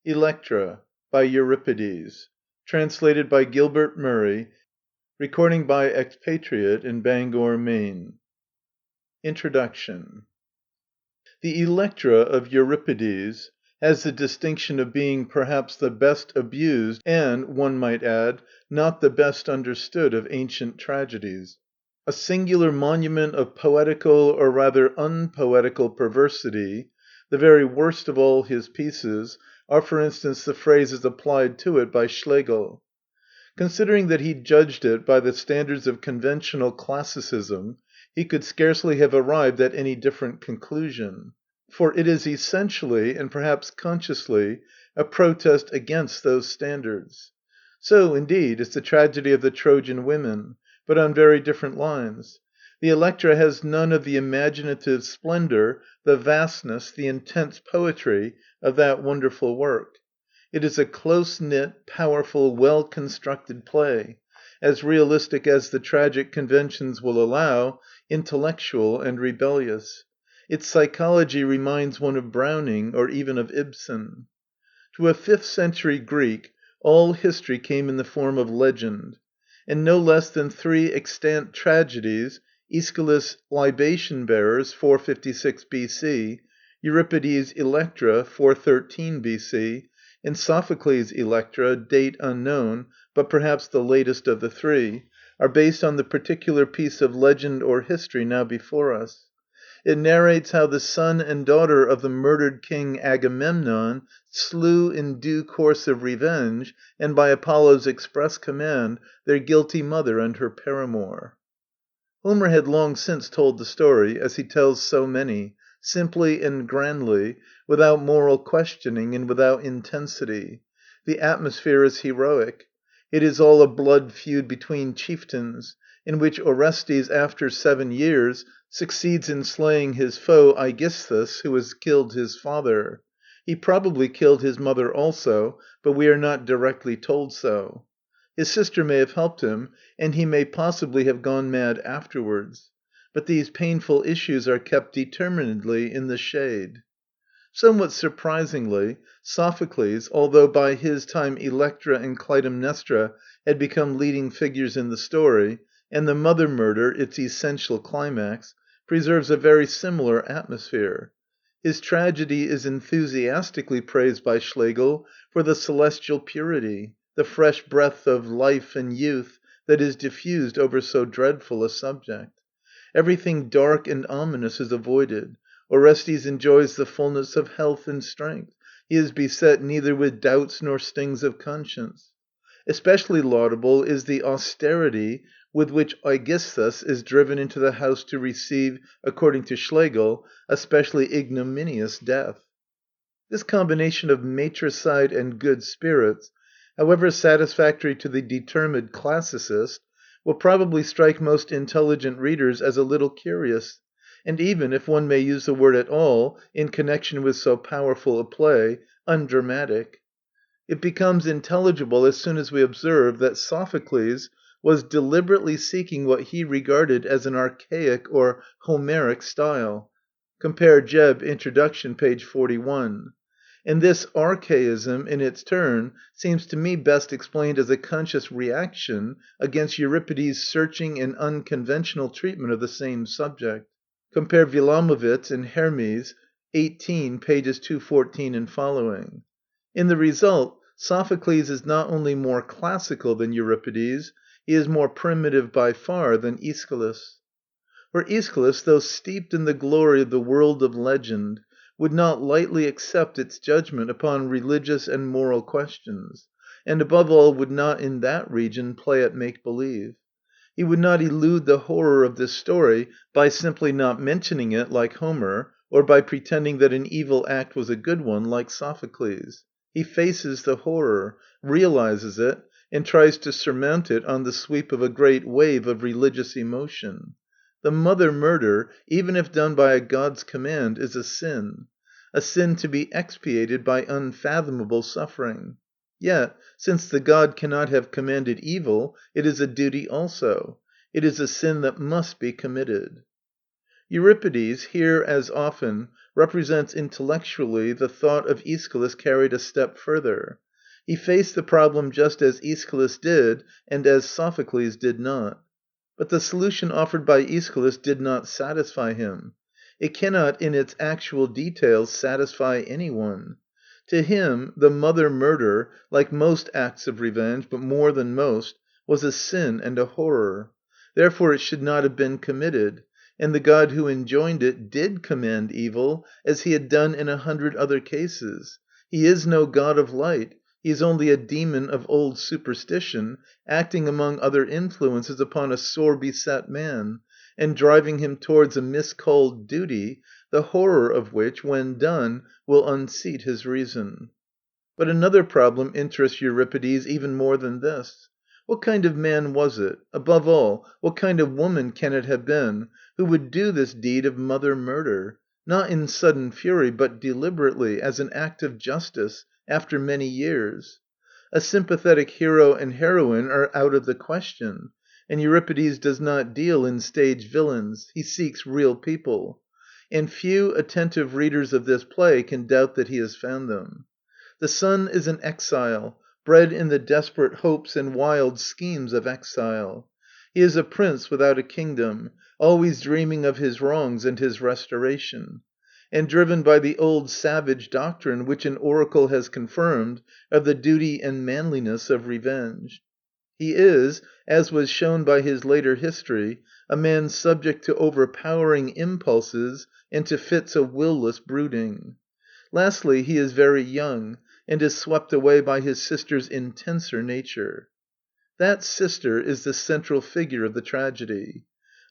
Electra by Euripides. Translated by Gilbert Murray. Recording by Expatriate in Bangor, Maine. Introduction. The Electra of Euripides has the distinction of being perhaps the best abused and, one might add, not the best understood of ancient tragedies. A singular monument of poetical, or rather unpoetical perversity, the very worst of all his pieces are, for instance, the phrases applied to it by Schlegel. Considering that he judged it by the standards of conventional classicism, he could scarcely have arrived at any different conclusion. For it is essentially, and perhaps consciously, a protest against those standards. So, indeed, is the tragedy of the Trojan women, but on very different lines. The Electra has none of the imaginative splendor, the vastness, the intense poetry of that wonderful work. It is a close-knit, powerful, well-constructed play, as realistic as the tragic conventions will allow, intellectual and rebellious. Its psychology reminds one of Browning or even of Ibsen. To a 5th-century Greek, all history came in the form of legend, and no less than 3 extant tragedies, Aeschylus' Libation Bearers, 456 BC, Euripides' Electra, 413 BC, and Sophocles' Electra, date unknown, but perhaps the latest of the 3, are based on the particular piece of legend or history now before us. It narrates how the son and daughter of the murdered king Agamemnon slew in due course of revenge, and by Apollo's express command, their guilty mother and her paramour. Homer had long since told the story, as he tells so many, simply and grandly, without moral questioning and without intensity. The atmosphere is heroic. It is all a blood feud between chieftains, in which Orestes, after 7 years, succeeds in slaying his foe Aegisthus, who has killed his father. He probably killed his mother also, but we are not directly told so. His sister may have helped him, and he may possibly have gone mad afterwards. But these painful issues are kept determinedly in the shade. Somewhat surprisingly, Sophocles, although by his time Electra and Clytemnestra had become leading figures in the story, and the mother murder, its essential climax, preserves a very similar atmosphere. His tragedy is enthusiastically praised by Schlegel for the celestial purity, the fresh breath of life and youth that is diffused over so dreadful a subject. Everything dark and ominous is avoided. Orestes enjoys the fullness of health and strength. He is beset neither with doubts nor stings of conscience. Especially laudable is the austerity with which Aegisthus is driven into the house to receive, according to Schlegel, a specially ignominious death. This combination of matricide and good spirits, however satisfactory to the determined classicist, will probably strike most intelligent readers as a little curious, and even, if one may use the word at all, in connection with so powerful a play, undramatic. It becomes intelligible as soon as we observe that Sophocles was deliberately seeking what he regarded as an archaic or Homeric style. Compare Jebb, Introduction, page 41. And this archaism, in its turn, seems to me best explained as a conscious reaction against Euripides' searching and unconventional treatment of the same subject. Compare Wilamowitz in Hermes, 18, pages 214 and following. In the result, Sophocles is not only more classical than Euripides, he is more primitive by far than Aeschylus. For Aeschylus, though steeped in the glory of the world of legend, would not lightly accept its judgment upon religious and moral questions, and above all would not in that region play at make-believe. He would not elude the horror of this story by simply not mentioning it, like Homer, or by pretending that an evil act was a good one, like Sophocles. He faces the horror, realizes it, and tries to surmount it on the sweep of a great wave of religious emotion. The mother murder, even if done by a god's command, is a sin to be expiated by unfathomable suffering. Yet, since the god cannot have commanded evil, it is a duty also. It is a sin that must be committed. Euripides, here as often, represents intellectually the thought of Aeschylus carried a step further. He faced the problem just as Aeschylus did, and as Sophocles did not. But the solution offered by Aeschylus did not satisfy him. It cannot, in its actual details, satisfy anyone. To him, the mother murder, like most acts of revenge, but more than most, was a sin and a horror. Therefore it should not have been committed, and the God who enjoined it did command evil, as he had done in 100 other cases. He is no God of light, he is only a demon of old superstition, acting among other influences upon a sore beset man, and driving him towards a miscalled duty, the horror of which, when done, will unseat his reason. But another problem interests Euripides even more than this. What kind of man was it, above all, what kind of woman can it have been, who would do this deed of mother murder, not in sudden fury, but deliberately, as an act of justice, after many years? A sympathetic hero and heroine are out of the question, and Euripides does not deal in stage villains, he seeks real people. And few attentive readers of this play can doubt that he has found them. The son is an exile, bred in the desperate hopes and wild schemes of exile. He is a prince without a kingdom, always dreaming of his wrongs and his restoration, and driven by the old savage doctrine which an oracle has confirmed of the duty and manliness of revenge. He is, as was shown by his later history, a man subject to overpowering impulses and to fits of will-less brooding. Lastly, he is very young, and is swept away by his sister's intenser nature. That sister is the central figure of the tragedy.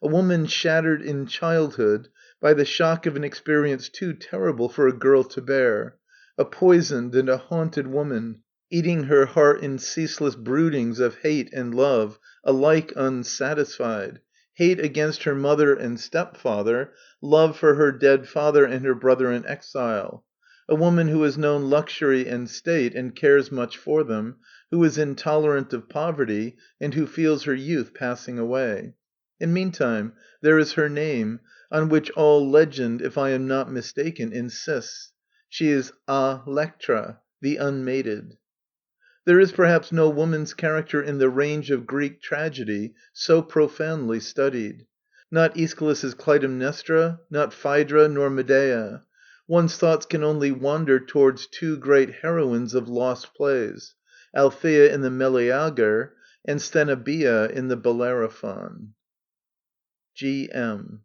A woman shattered in childhood by the shock of an experience too terrible for a girl to bear, a poisoned and a haunted woman, eating her heart in ceaseless broodings of hate and love, alike unsatisfied, hate against her mother and stepfather, love for her dead father and her brother in exile. A woman who has known luxury and state and cares much for them, who is intolerant of poverty, and who feels her youth passing away. And meantime, there is her name, on which all legend, if I am not mistaken, insists. She is Electra, the unmated. There is perhaps no woman's character in the range of Greek tragedy so profoundly studied. Not Aeschylus' Clytemnestra, not Phaedra nor Medea. One's thoughts can only wander towards two great heroines of lost plays, Althea in the Meleager and Stheneboea in the Bellerophon. G.M.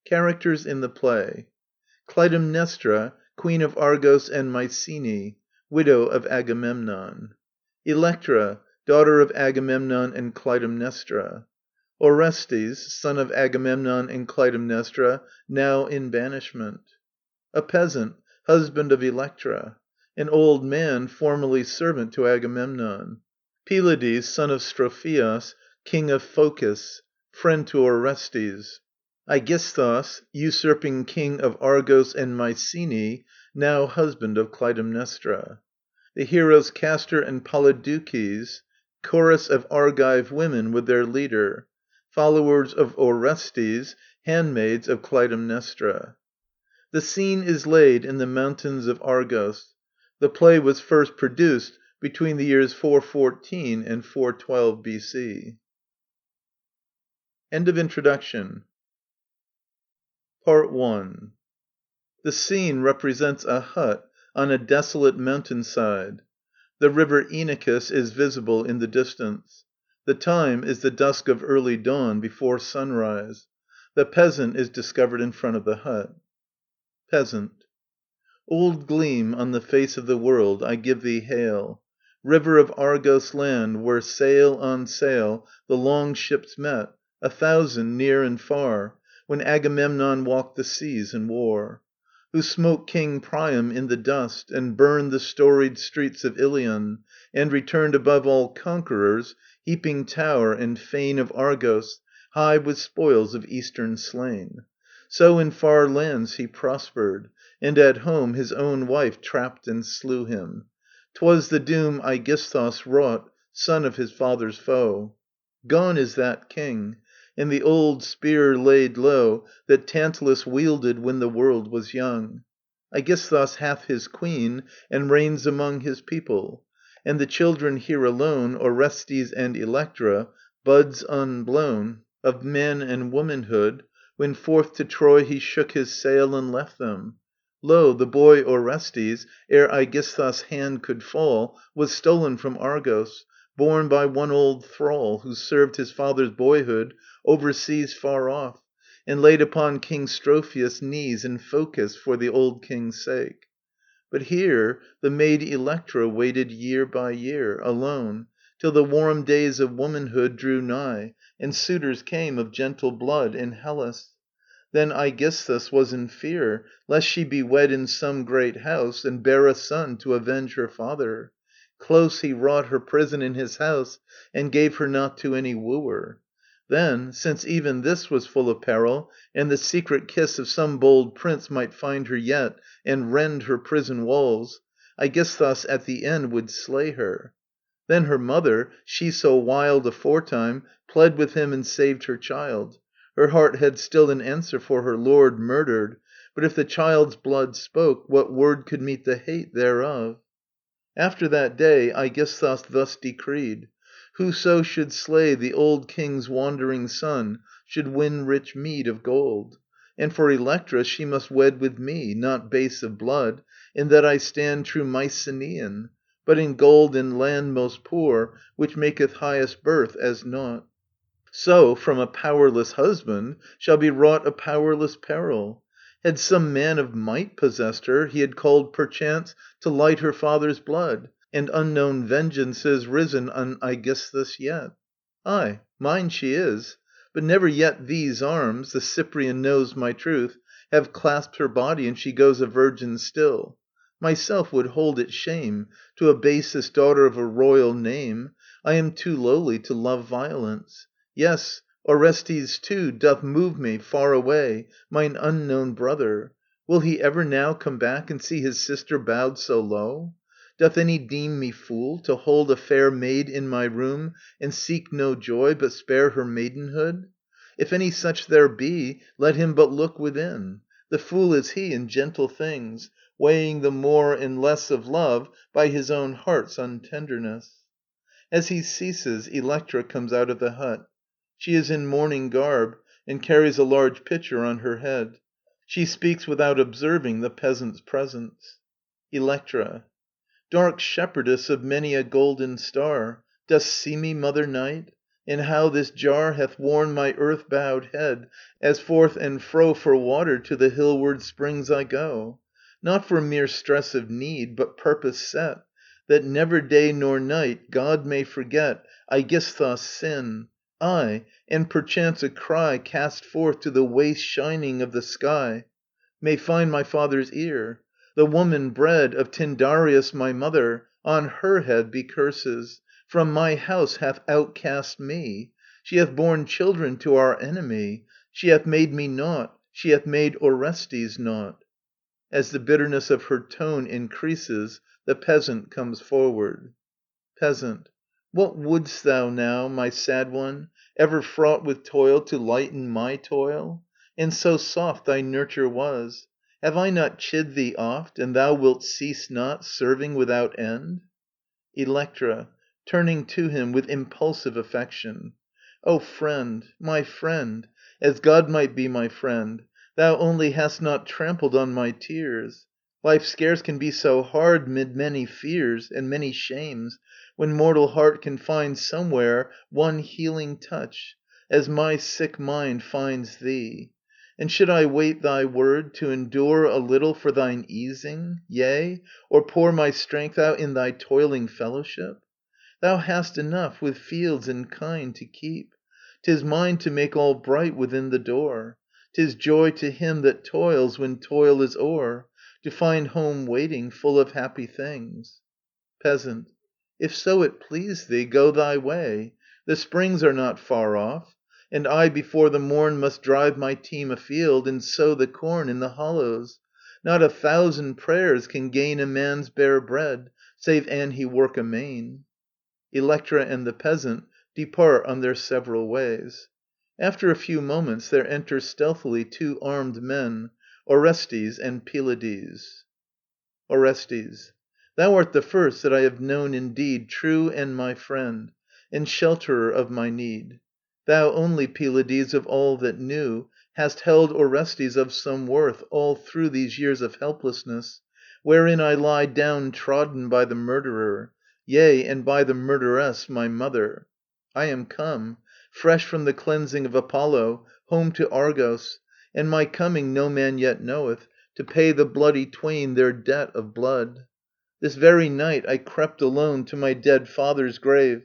Characters in the play. Clytemnestra, Queen of Argos and Mycenae, widow of Agamemnon. Electra, daughter of Agamemnon and Clytemnestra. Orestes, son of Agamemnon and Clytemnestra, now in banishment. A peasant, husband of Electra. An old man, formerly servant to Agamemnon. Pylades, son of Strophios, king of Phocis, friend to Orestes. Aegisthus, usurping king of Argos and Mycenae, now husband of Clytemnestra. The heroes Castor and Polydeuces, chorus of Argive women with their leader, followers of Orestes, handmaids of Clytemnestra. The scene is laid in the mountains of Argos. The play was first produced between the years 414 and 412 BC. End of introduction. Part 1. The scene represents a hut on a desolate mountainside. The river Inachus is visible in the distance. The time is the dusk of early dawn, before sunrise. The peasant is discovered in front of the hut. Peasant. Old gleam on the face of the world, I give thee hail. River of Argos land, where sail on sail the long ships met, 1,000 near and far, when Agamemnon walked the seas in war. Who smote King Priam in the dust, and burned the storied streets of Ilion, and returned above all conquerors, heaping tower and fane of Argos high with spoils of Eastern slain. So in far lands he prospered, and at home his own wife trapped and slew him. 'Twas the doom Aegisthus wrought, son of his father's foe. Gone is that king. and the old spear laid low that Tantalus wielded when the world was young. Aegisthus hath his queen, and reigns among his people, and the children here alone, Orestes and Electra, buds unblown of man and womanhood, when forth to Troy he shook his sail and left them. Lo, the boy Orestes, ere Aegisthus' hand could fall, was stolen from Argos, borne by one old thrall, who served his father's boyhood over seas far off, and laid upon King Strophius' knees in Phocis for the old king's sake. But here the maid Electra waited year by year, alone, till the warm days of womanhood drew nigh, and suitors came of gentle blood in Hellas. Then Aegisthus was in fear, lest she be wed in some great house, and bear a son to avenge her father. Close he wrought her prison in his house, and gave her not to any wooer. Then, since even this was full of peril, and the secret kiss of some bold prince might find her yet, and rend her prison walls, Aegisthus at the end would slay her. Then her mother, she so wild aforetime, pled with him and saved her child. Her heart had still an answer for her lord murdered, but if the child's blood spoke, what word could meet the hate thereof? After that day Aegisthus thus decreed: whoso should slay the old king's wandering son should win rich meed of gold. And for Electra she must wed with me, not base of blood, in that I stand true Mycenaean, but in gold and land most poor, which maketh highest birth as naught. So from a powerless husband shall be wrought a powerless peril. Had some man of might possessed her, he had called perchance to light her father's blood, and unknown vengeances risen on Aegisthus yet. Ay, mine she is, but never yet these arms, the Cyprian knows my truth, have clasped her body, and she goes a virgin still. Myself would hold it shame to abase this daughter of a royal name. I am too lowly to love violence. Yes, Orestes too doth move me, far away, mine unknown brother. Will he ever now come back and see his sister bowed so low? Doth any deem me fool, to hold a fair maid in my room, and seek no joy, but spare her maidenhood? If any such there be, let him but look within. The fool is he in gentle things, weighing the more and less of love by his own heart's untenderness. As he ceases, Electra comes out of the hut. She is in mourning garb, and carries a large pitcher on her head. She speaks without observing the peasant's presence. Electra. Dark shepherdess of many a golden star, dost see me, mother night? And how this jar hath worn my earth‐bowed head, as forth and fro for water to the hillward springs I go? Not for mere stress of need, but purpose set, that never day nor night God may forget Aegisthus' sin. Ay, and perchance a cry cast forth to the waste shining of the sky may find my father's ear. The woman bred of Tyndareus my mother, on her head be curses, from my house hath outcast me. She hath borne children to our enemy. She hath made me naught, she hath made Orestes naught. As the bitterness of her tone increases, the peasant comes forward. Peasant. What wouldst thou now, my sad one, ever fraught with toil to lighten my toil? And so soft thy nurture was. Have I not chid thee oft, and thou wilt cease not, serving without end? Electra (turning to him with impulsive affection). O friend, my friend, as God might be my friend, thou only hast not trampled on my tears. Life scarce can be so hard mid many fears and many shames, when mortal heart can find somewhere one healing touch, as my sick mind finds thee. And should I wait thy word, to endure a little for thine easing, yea, or pour my strength out in thy toiling fellowship? Thou hast enough with fields and kine to keep. 'Tis mine to make all bright within the door. 'Tis joy to him that toils, when toil is o'er, to find home waiting, full of happy things. Peasant. If so it please thee, go thy way. The springs are not far off. And I before the morn must drive my team afield, and sow the corn in the hollows. Not 1,000 prayers can gain a man's bare bread, save an he work amain. Electra and the Peasant depart on their several ways. After a few moments there enter stealthily two armed men, Orestes and Pylades. Orestes. Thou art the first that I have known indeed True and my friend, and shelterer of my need. Thou only, Pylades, of all that knew, Hast held Orestes of some worth all through These years of helplessness, wherein I lie Downtrodden by the murderer, yea, and by the murderess, my mother. I am come, fresh from the cleansing of Apollo, home to Argos, and my coming no man yet knoweth, to pay the bloody twain their debt of blood. This very night I crept alone to my dead father's grave,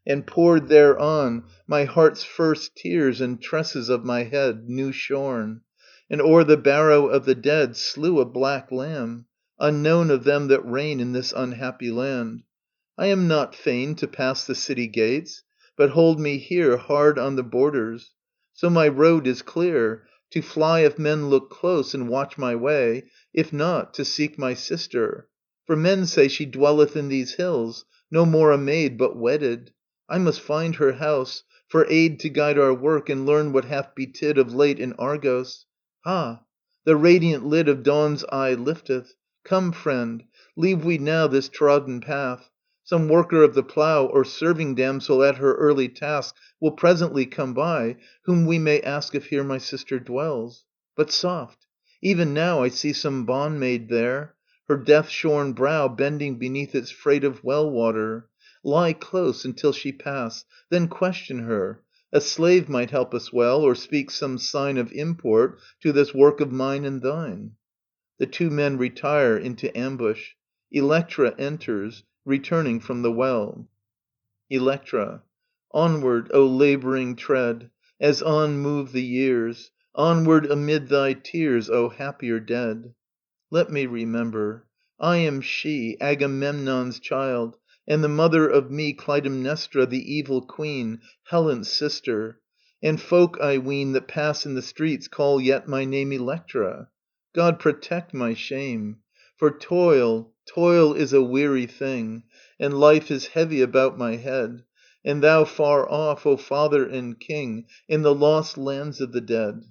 and poured thereon my heart's first tears and tresses of my head, new shorn, and o'er the barrow of the dead slew a black lamb, unknown of them that reign in this unhappy land. I am not fain to pass the city gates, but hold me here hard on the borders. So my road is clear, to fly if men look close and watch my way, if not, to seek my sister. For men say she dwelleth in these hills, no more a maid, but wedded. I must find her house, for aid to guide our work, and learn what hath betid of late in Argos. Ah, the radiant lid of dawn's eye lifteth. Come, friend, leave we now this trodden path. Some worker of the plough, or serving damsel at her early task, will presently come by, whom we may ask if here my sister dwells. But soft! Even now I see some bondmaid there, her death-shorn brow bending beneath its freight of well water. Lie close until she pass, then question her. A slave might help us well, or speak some sign of import to this work of mine and thine. The two men retire into ambush. Electra enters, returning from the well. Electra. Onward, O labouring tread, as on move the years, onward amid thy tears, O happier dead. Let me remember. I am she, Agamemnon's child, and the mother of me Clytemnestra, the evil queen, Helen's sister. And folk, I ween, that pass in the streets call yet my name Electra. God protect my shame! For toil, toil is a weary thing, and life is heavy about my head. And thou far off, O Father and King, in the lost lands of the dead.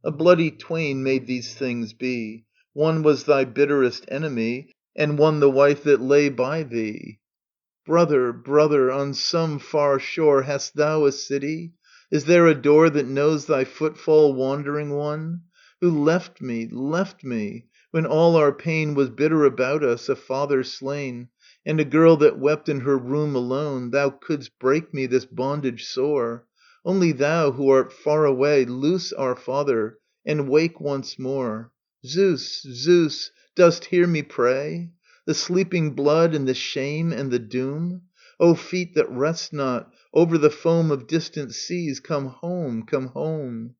A bloody twain made these things be. One was thy bitterest enemy, and one the wife that lay by thee. Brother, brother, on some far shore hast thou a city? Is there a door that knows thy footfall, wandering one? Who left me, when all our pain was bitter about us, a father slain, and a girl that wept in her room alone, thou couldst break me this bondage sore. Only thou, who art far away, loose our father, and wake once more. Zeus, Zeus, dost hear me pray? The sleeping blood and the shame and the doom? O feet that rest not, over the foam of distant seas, come home, come home.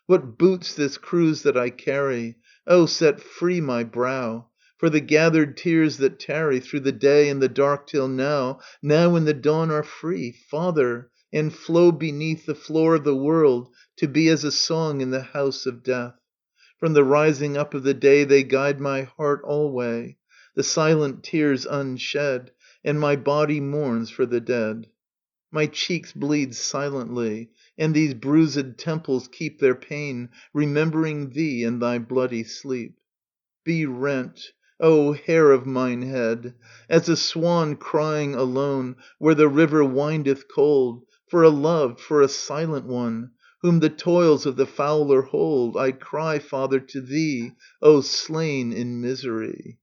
What boots this cruse that I carry? Oh, set free my brow! For the gathered tears that tarry Through the day and the dark till now, now in the dawn are free, Father, and flow beneath the floor of the world to be as a song in the house of death. From the rising up of the day they guide my heart alway, the silent tears unshed, and my body mourns for the dead. My cheeks bleed silently, and these bruised temples keep their pain, remembering thee and thy bloody sleep. Be rent, O hair of mine head, as a swan crying alone, where the river windeth cold, for a loved, for a silent one, whom the toils of the fowler hold. I cry, Father, to thee, O slain in misery.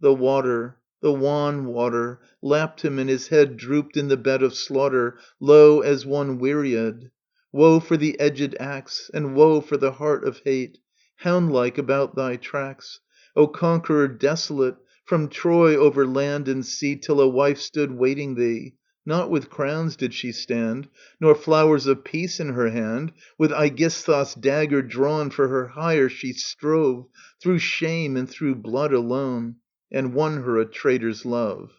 The water, the wan water, lapped him, and his head drooped in the bed of slaughter, low as one wearied. Woe for the edged axe, and woe for the heart of hate, hound-like about thy tracks, O conqueror desolate, from Troy over land and sea, till a wife stood waiting thee. Not with crowns did she stand, nor flowers of peace in her hand. With Aegisthus' dagger drawn for her hire she strove, through shame and through blood alone, and won her a traitor's love.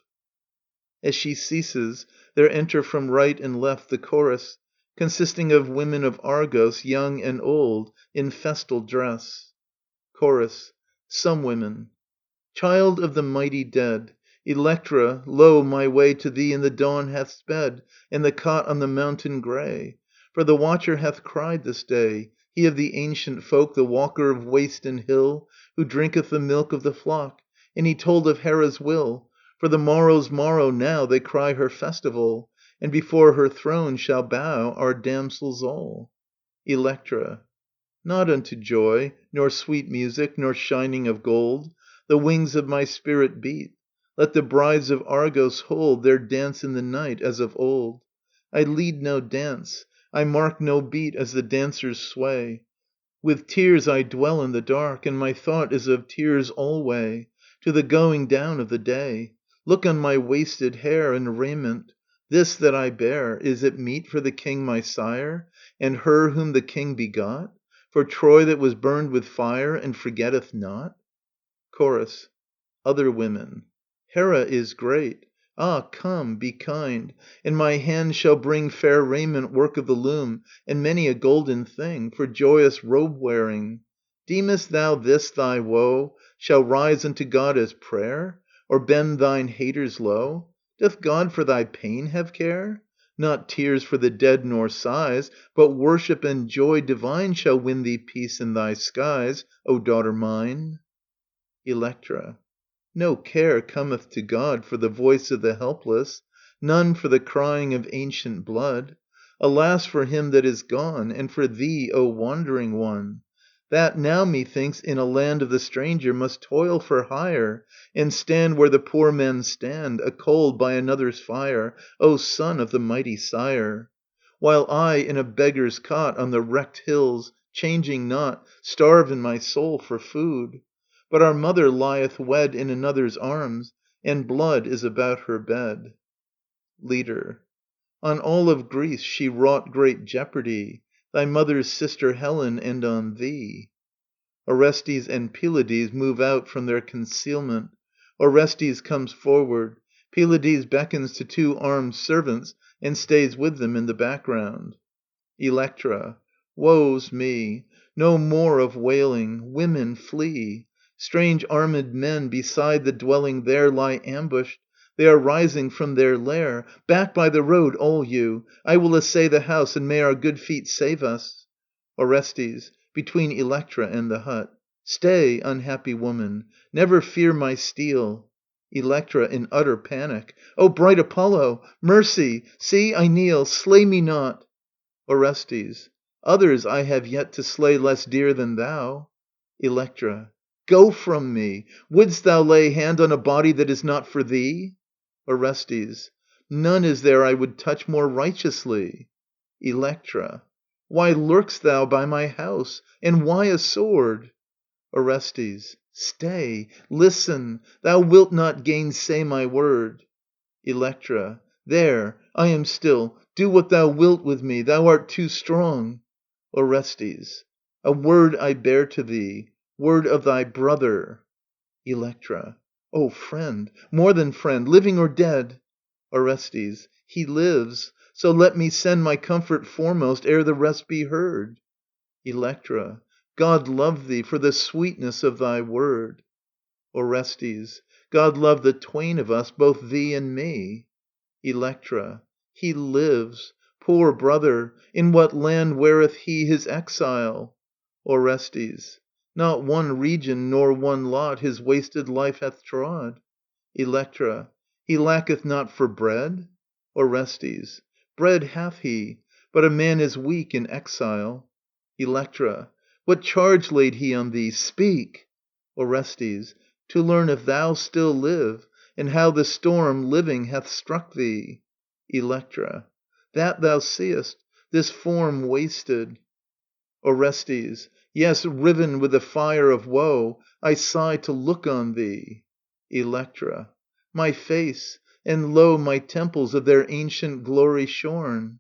As she ceases, there enter from right and left the chorus, consisting of women of Argos, young and old, in festal dress. Chorus. Some women. Child of the mighty dead, Electra, lo, my way to thee in the dawn hath sped, and the cot on the mountain grey. For the watcher hath cried this day, he of the ancient folk, the walker of waste and hill, who drinketh the milk of the flock, and he told of Hera's will. For the morrow's morrow now they cry her festival, and before her throne shall bow our damsels all. Electra. Not unto joy, nor sweet music, nor shining of gold, the wings of my spirit beat. Let the brides of Argos hold their dance in the night as of old. I lead no dance, I mark no beat as the dancers sway. With tears I dwell in the dark, and my thought is of tears alway, to the going down of the day. Look on my wasted hair and raiment. This that I bear, is it meet for the king my sire, and her whom the king begot? For Troy that was burned with fire, and forgetteth not? Chorus. Other Women. Hera is great. Ah, come, be kind, and my hand shall bring fair raiment, work of the loom, and many a golden thing, for joyous robe wearing. Deemest thou this thy woe shall rise unto God as prayer, or bend thine haters low? Doth God for thy pain have care? Not tears for the dead nor sighs, but worship and joy divine shall win thee peace in thy skies, O daughter mine. Electra. No care cometh to God for the voice of the helpless, none for the crying of ancient blood. Alas for him that is gone, and for thee, O wandering one, that now, methinks, in a land of the stranger must toil for hire, and stand where the poor men stand, a cold by another's fire, O son of the mighty sire. While I in a beggar's cot on the wrecked hills, changing not, starve in my soul for food. But our mother lieth wed in another's arms, and blood is about her bed. Leader. On all of Greece she wrought great jeopardy, thy mother's sister Helen, and on thee. Orestes and Pylades move out from their concealment. Orestes comes forward. Pylades beckons to two armed servants and stays with them in the background. Electra. Woe's me! No more of wailing. Women, flee! Strange armed men beside the dwelling there lie ambushed. They are rising from their lair. Back by the road, all you! I will essay the house, and may our good feet save us. Orestes (between Electra and the hut). Stay, unhappy woman! Never fear my steel. Electra (in utter panic). O bright Apollo! Mercy! See, I kneel! Slay me not! Orestes. Others I have yet to slay less dear than thou. Electra. Go from me! Wouldst thou lay hand on a body that is not for thee? Orestes. None is there I would touch more righteously. Electra. Why lurk'st thou by my house? And why a sword? Orestes. Stay, listen! Thou wilt not gainsay my word. Electra. There, I am still. Do what thou wilt with me. Thou art too strong. Orestes. A word I bear to thee. Word of thy brother. Electra. O friend, more than friend, living or dead? Orestes. He lives. So let me send my comfort foremost, ere the rest be heard. Electra. God love thee for the sweetness of thy word. Orestes. God love the twain of us, both thee and me. Electra. He lives. Poor brother, in what land weareth he his exile? Orestes. Not one region nor one lot his wasted life hath trod. Electra. He lacketh not for bread? Orestes. Bread hath he, but a man is weak in exile. Electra. What charge laid he on thee? Speak. Orestes. To learn if thou still live, and how the storm, living, hath struck thee. Electra. That thou seest, this form wasted. Orestes. Yes, riven with the fire of woe, I sigh to look on thee. Electra. My face, and lo, my temples of their ancient glory shorn.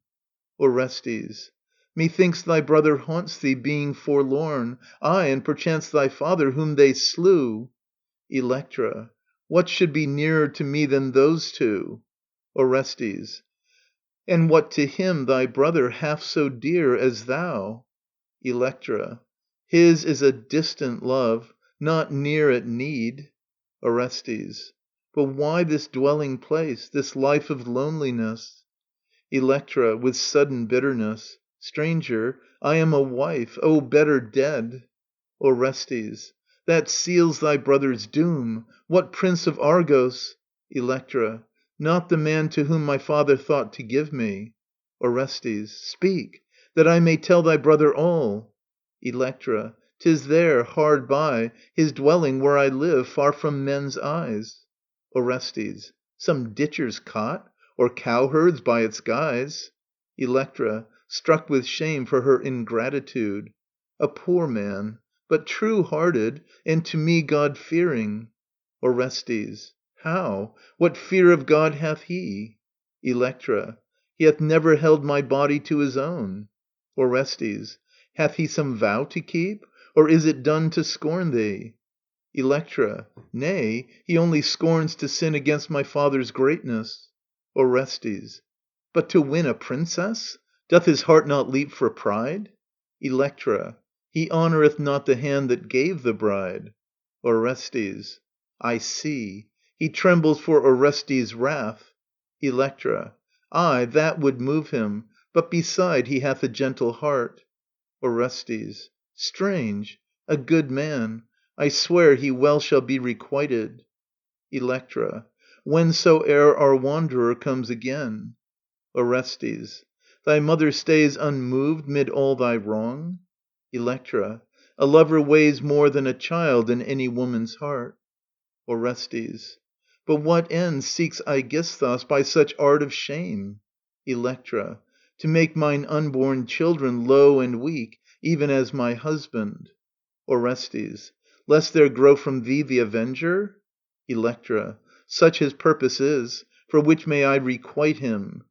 Orestes. Methinks thy brother haunts thee, being forlorn, Ay, and perchance thy father, whom they slew. Electra. What should be nearer to me than those two? Orestes. And what to him, thy brother, half so dear as thou? Electra. His is a distant love, not near at need. Orestes. But why this dwelling place, this life of loneliness? Electra (with sudden bitterness). Stranger, I am a wife, oh, better dead. Orestes. That seals thy brother's doom. What prince of Argos? Electra. Not the man to whom my father thought to give me. Orestes. Speak, that I may tell thy brother all. Electra. 'Tis there, hard by, his dwelling where I live, far from men's eyes. Orestes. Some ditcher's cot, or cowherd's by its guise. Electra (struck with shame for her ingratitude). A poor man, but true‐hearted, and to me God‐fearing. Orestes. How? What fear of God hath he? Electra. He hath never held my body to his own. Orestes. Hath he some vow to keep? Or is it done to scorn thee? Electra. Nay, he only scorns to sin against my father's greatness. Orestes. But to win a princess? Doth his heart not leap for pride? Electra. He honoureth not the hand that gave the bride. Orestes. I see. He trembles for Orestes' wrath. Electra. Ay, that would move him. But beside he hath a gentle heart. Orestes. Strange. A good man. I swear he well shall be requited. Electra. Whensoe'er our wanderer comes again. Orestes. Thy mother stays unmoved mid all thy wrong? Electra. A lover weighs more than a child in any woman's heart. Orestes. But what end seeks Aegisthus by such art of shame? Electra. To make mine unborn children low and weak, even as my husband. Orestes. Lest there grow from thee the avenger? Electra. Such his purpose is. For which may I requite him.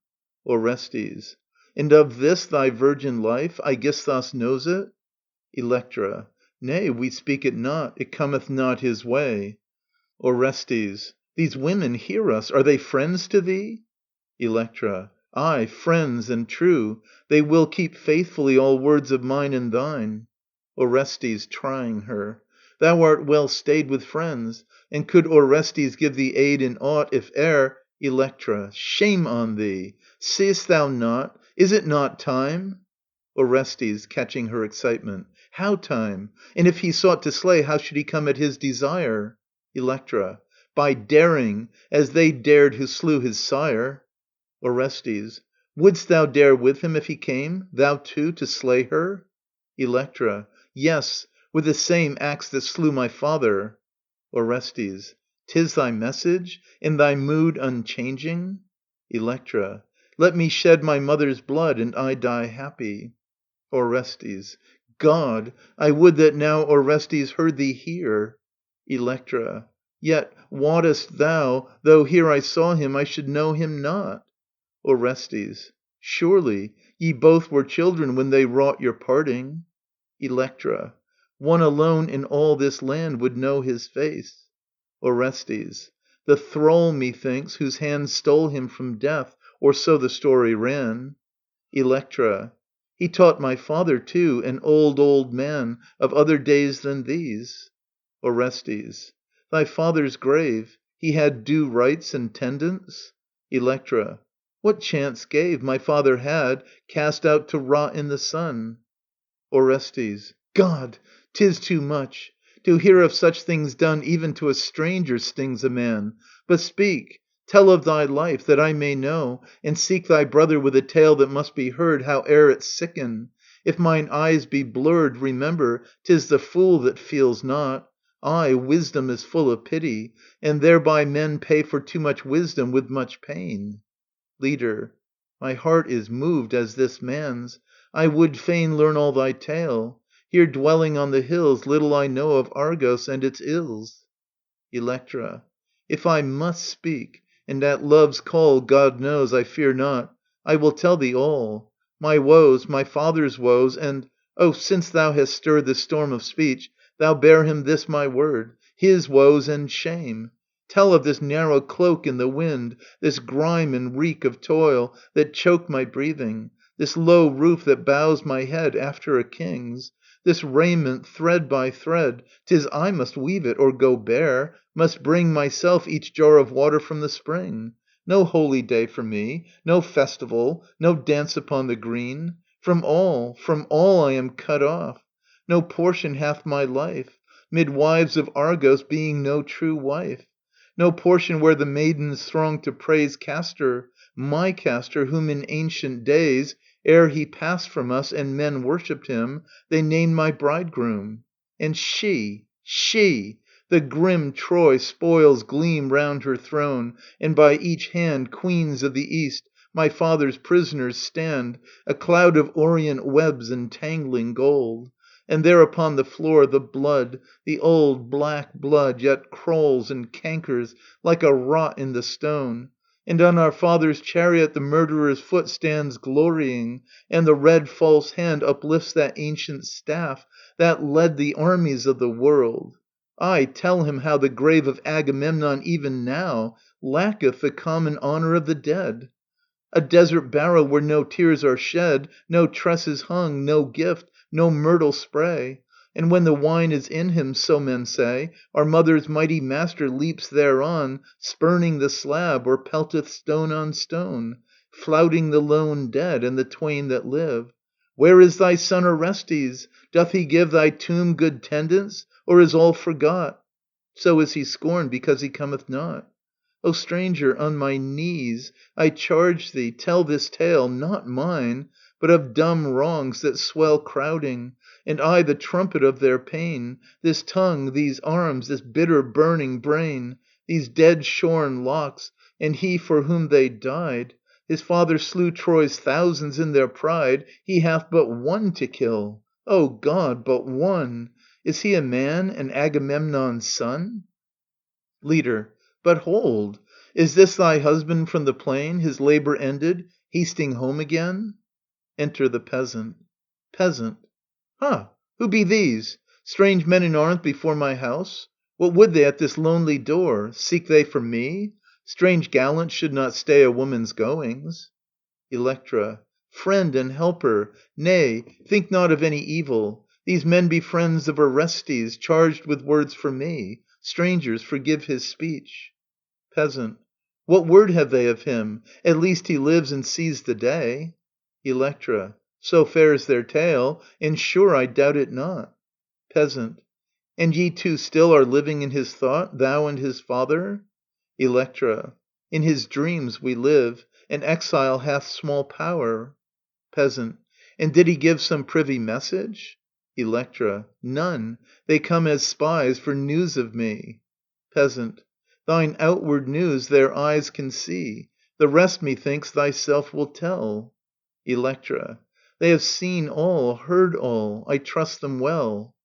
Orestes. And of this thy virgin life Aegisthus knows it? Electra. Nay, we speak it not. It cometh not his way. Orestes. These women, hear us. Are they friends to thee? Electra. Ay, friends and true. They will keep faithfully all words of mine and thine. Orestes (trying her). Thou art well stayed with friends. And could Orestes give thee aid in aught, if e'er Electra. Shame on thee! Seest thou not? Is it not time? Orestes (catching her excitement). How time? And if he sought to slay, how should he come at his desire? Electra. By daring, as they dared who slew his sire. Orestes. Wouldst thou dare with him if he came, thou too, to slay her? Electra. Yes, with the same axe that slew my father. Orestes. 'Tis thy message? In thy mood unchanging? Electra. Let me shed my mother's blood, and I die happy. Orestes. God! I would that now Orestes heard thee here. Electra. Yet, wottest thou, though here I saw him, I should know him not? Orestes. Surely. Ye both were children when they wrought your parting. Electra. One alone in all this land would know his face. Orestes. The thrall, methinks, whose hand stole him from death, or so the story ran. Electra. He taught my father too, an old, old man, of other days than these. Orestes. Thy father's grave, he had due rites and tendance? Electra. What chance gave, my father had, cast out to rot in the sun. Orestes. God! 'Tis too much. To hear of such things done even to a stranger stings a man. But speak, tell of thy life, that I may know, and seek thy brother with a tale that must be heard, howe'er it sicken. If mine eyes be blurred, remember, 'tis the fool that feels not. Ay, wisdom is full of pity, and thereby men pay for too much wisdom with much pain. Leader. My heart is moved as this man's. I would fain learn all thy tale. Here dwelling on the hills, little I know of Argos and its ills. Electra. If I must speak, and at love's call, God knows, I fear not, I will tell thee all. My woes, my father's woes, and oh, since thou hast stirred this storm of speech, thou bear him this my word, his woes and shame. Tell of this narrow cloak in the wind, this grime and reek of toil that choke my breathing, this low roof that bows my head after a king's, this raiment thread by thread, 'tis I must weave it or go bare, must bring myself each jar of water from the spring. No holy day for me, no festival, no dance upon the green. From all I am cut off. No portion hath my life, mid wives of Argos being no true wife. No portion where the maidens throng to praise Castor, my Castor, whom in ancient days, ere he passed from us and men worshipped him, they named my bridegroom. And she, the grim Troy spoils gleam round her throne, and by each hand queens of the East, my father's prisoners, stand, a cloud of orient webs entangling gold. And there upon the floor the blood, the old black blood, yet crawls and cankers like a rot in the stone. And on our father's chariot the murderer's foot stands glorying, and the red false hand uplifts that ancient staff that led the armies of the world. Ay, tell him how the grave of Agamemnon even now lacketh the common honor of the dead. A desert barrow where no tears are shed, no tresses hung, no gift, no myrtle spray. And when the wine is in him, so men say, our mother's mighty master leaps thereon, spurning the slab, or pelteth stone on stone, flouting the lone dead and the twain that live. Where is thy son Orestes? Doth he give thy tomb good tendance, or is all forgot? So is he scorned because he cometh not. O stranger, on my knees I charge thee, tell this tale, not mine, but of dumb wrongs that swell crowding, and I the trumpet of their pain, this tongue, these arms, this bitter burning brain, these dead shorn locks, and he for whom they died. His father slew Troy's thousands in their pride, he hath but one to kill. O God, but one! Is he a man, an Agamemnon's son? Leader. But hold, is this thy husband from the plain, his labor ended, hasting home again? Enter the Peasant. Peasant. Ha! Who be these? Strange men in arms before my house? What would they at this lonely door? Seek they for me? Strange gallants should not stay a woman's goings. Electra. Friend and helper, nay, think not of any evil. These men be friends of Orestes, charged with words for me. Strangers, forgive his speech. Peasant. What word have they of him? At least he lives and sees the day. Electra. So fares their tale, and sure I doubt it not. Peasant. And ye two still are living in his thought, thou and his father? Electra. In his dreams we live. An exile hath small power. Peasant. And did he give some privy message? Electra. None. They come as spies for news of me. Peasant. Thine outward news their eyes can see. The rest, methinks, thyself will tell. Electra. They have seen all, heard all. I trust them well.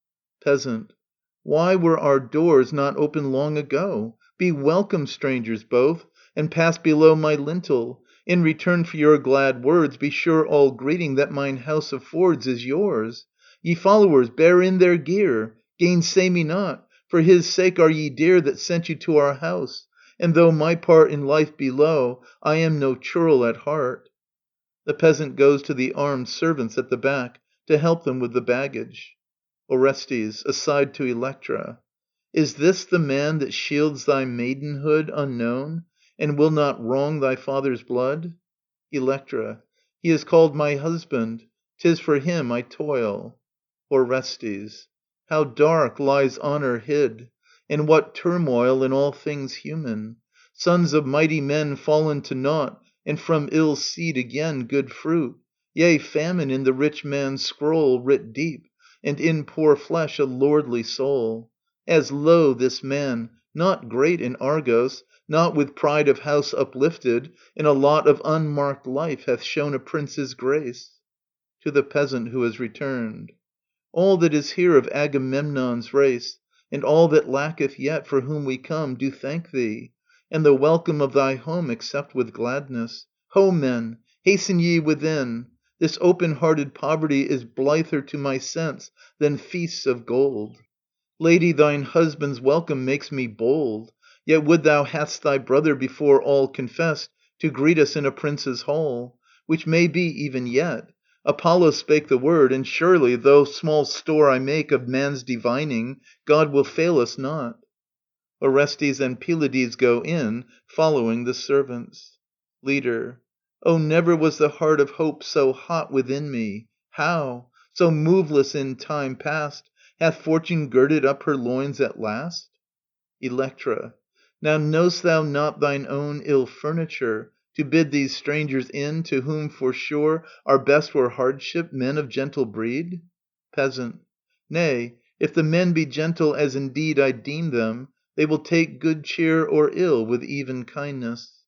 Peasant. Why were our doors not open long ago? Be welcome, strangers both, and pass below my lintel. In return for your glad words, be sure all greeting that mine house affords is yours. Ye followers, bear in their gear. Gainsay me not. For his sake are ye dear that sent you to our house. And though my part in life be low, I am no churl at heart. The Peasant goes to the armed servants at the back to help them with the baggage. Orestes (aside to Electra). Is this the man that shields thy maidenhood unknown, and will not wrong thy father's blood? Electra. He is called my husband. 'Tis for him I toil. Orestes. How dark lies honour hid, and what turmoil in all things human! Sons of mighty men fallen to naught, and from ill seed again good fruit. Yea, famine in the rich man's scroll writ deep, and in poor flesh a lordly soul. As lo, this man, not great in Argos, not with pride of house uplifted, in a lot of unmarked life hath shown a prince's grace. To the Peasant who has returned. All that is here of Agamemnon's race, and all that lacketh yet, for whom we come, do thank thee, and the welcome of thy home accept with gladness. Ho, men, hasten ye within. This open-hearted poverty is blither to my sense than feasts of gold. Lady, thine husband's welcome makes me bold. Yet would thou hadst thy brother before all confessed to greet us in a prince's hall, which may be even yet. Apollo spake the word, and surely, though small store I make of man's divining, God will fail us not. Orestes and Pylades go in, following the servants. Leader. Oh, never was the heart of hope so hot within me. How? So moveless in time past, hath Fortune girded up her loins at last? Electra. Now know'st thou not thine own ill furniture, to bid these strangers in, to whom, for sure, our best were hardship, men of gentle breed? Peasant. Nay, if the men be gentle as indeed I deem them, they will take good cheer or ill with even kindness.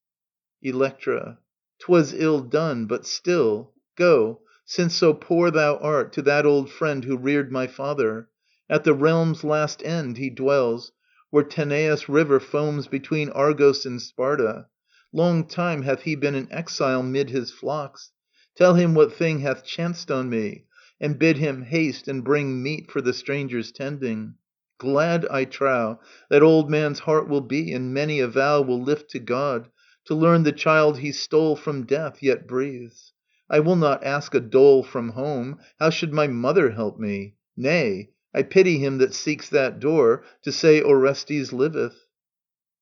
Electra. 'Twas ill done, but still. Go, since so poor thou art, to that old friend who reared my father. At the realm's last end he dwells, where Tanais river foams between Argos and Sparta. Long time hath he been an exile mid his flocks. Tell him what thing hath chanced on me, and bid him haste and bring meat for the strangers' tending. Glad, I trow, that old man's heart will be, and many a vow will lift to God, to learn the child he stole from death yet breathes. I will not ask a dole from home. How should my mother help me? Nay, I pity him that seeks that door, to say Orestes liveth.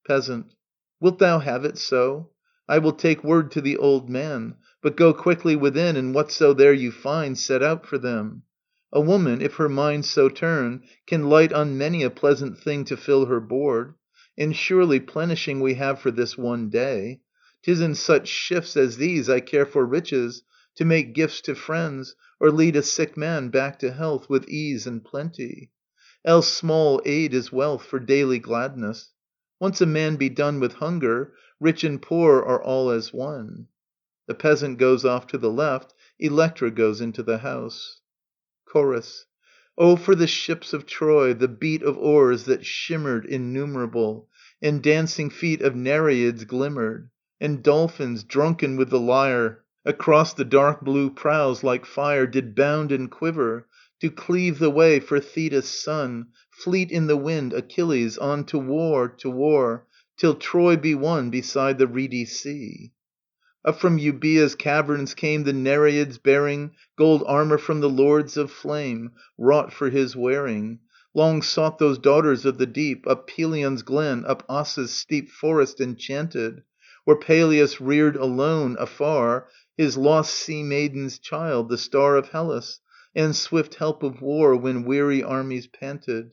Peasant. Wilt thou have it so? I will take word to the old man. But go quickly within, and whatso there you find, set out for them. A woman, if her mind so turn, can light on many a pleasant thing to fill her board. And surely plenishing we have for this one day. 'Tis in such shifts as these I care for riches, to make gifts to friends, or lead a sick man back to health with ease and plenty. Else small aid is wealth for daily gladness. Once a man be done with hunger, rich and poor are all as one. The Peasant goes off to the left, Electra goes into the house. Chorus. Oh, for the ships of Troy, the beat of oars that shimmered innumerable, and dancing feet of Nereids glimmered, and dolphins, drunken with the lyre, across the dark blue prows like fire did bound and quiver, to cleave the way for Thetis' son, fleet in the wind Achilles, on to war, till Troy be won beside the reedy sea. Up from Euboea's caverns came the Nereids bearing gold armour from the lords of flame, wrought for his wearing. Long sought those daughters of the deep, up Pelion's glen, up Osa's steep forest enchanted, where Peleus reared alone, afar, his lost sea maiden's child, the star of Hellas, and swift help of war when weary armies panted.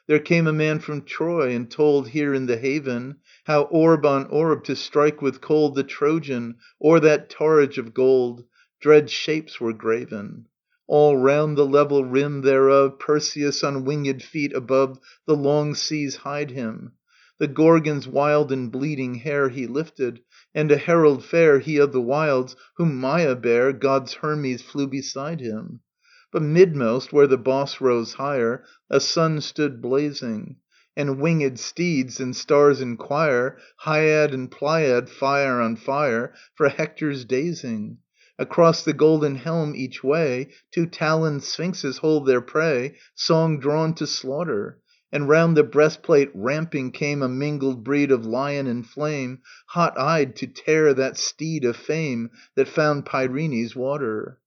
There came a man from Troy, and told here in the haven, how orb on orb to strike with cold the Trojan, o'er that targe of gold, dread shapes were graven. All round the level rim thereof Perseus on winged feet above the long seas hied him. The Gorgons wild and bleeding hair he lifted, and a herald fair, he of the wilds, whom Maia bare, God's Hermes flew beside him. But midmost, where the boss rose higher, a sun stood blazing, and winged steeds and stars in choir, Hyad and Pleiad, fire on fire, for Hector's dazing. Across the golden helm each way, two taloned sphinxes hold their prey, song drawn to slaughter. And round the breastplate ramping came a mingled breed of lion and flame, hot eyed to tear that steed of fame that found Pyrenees' water.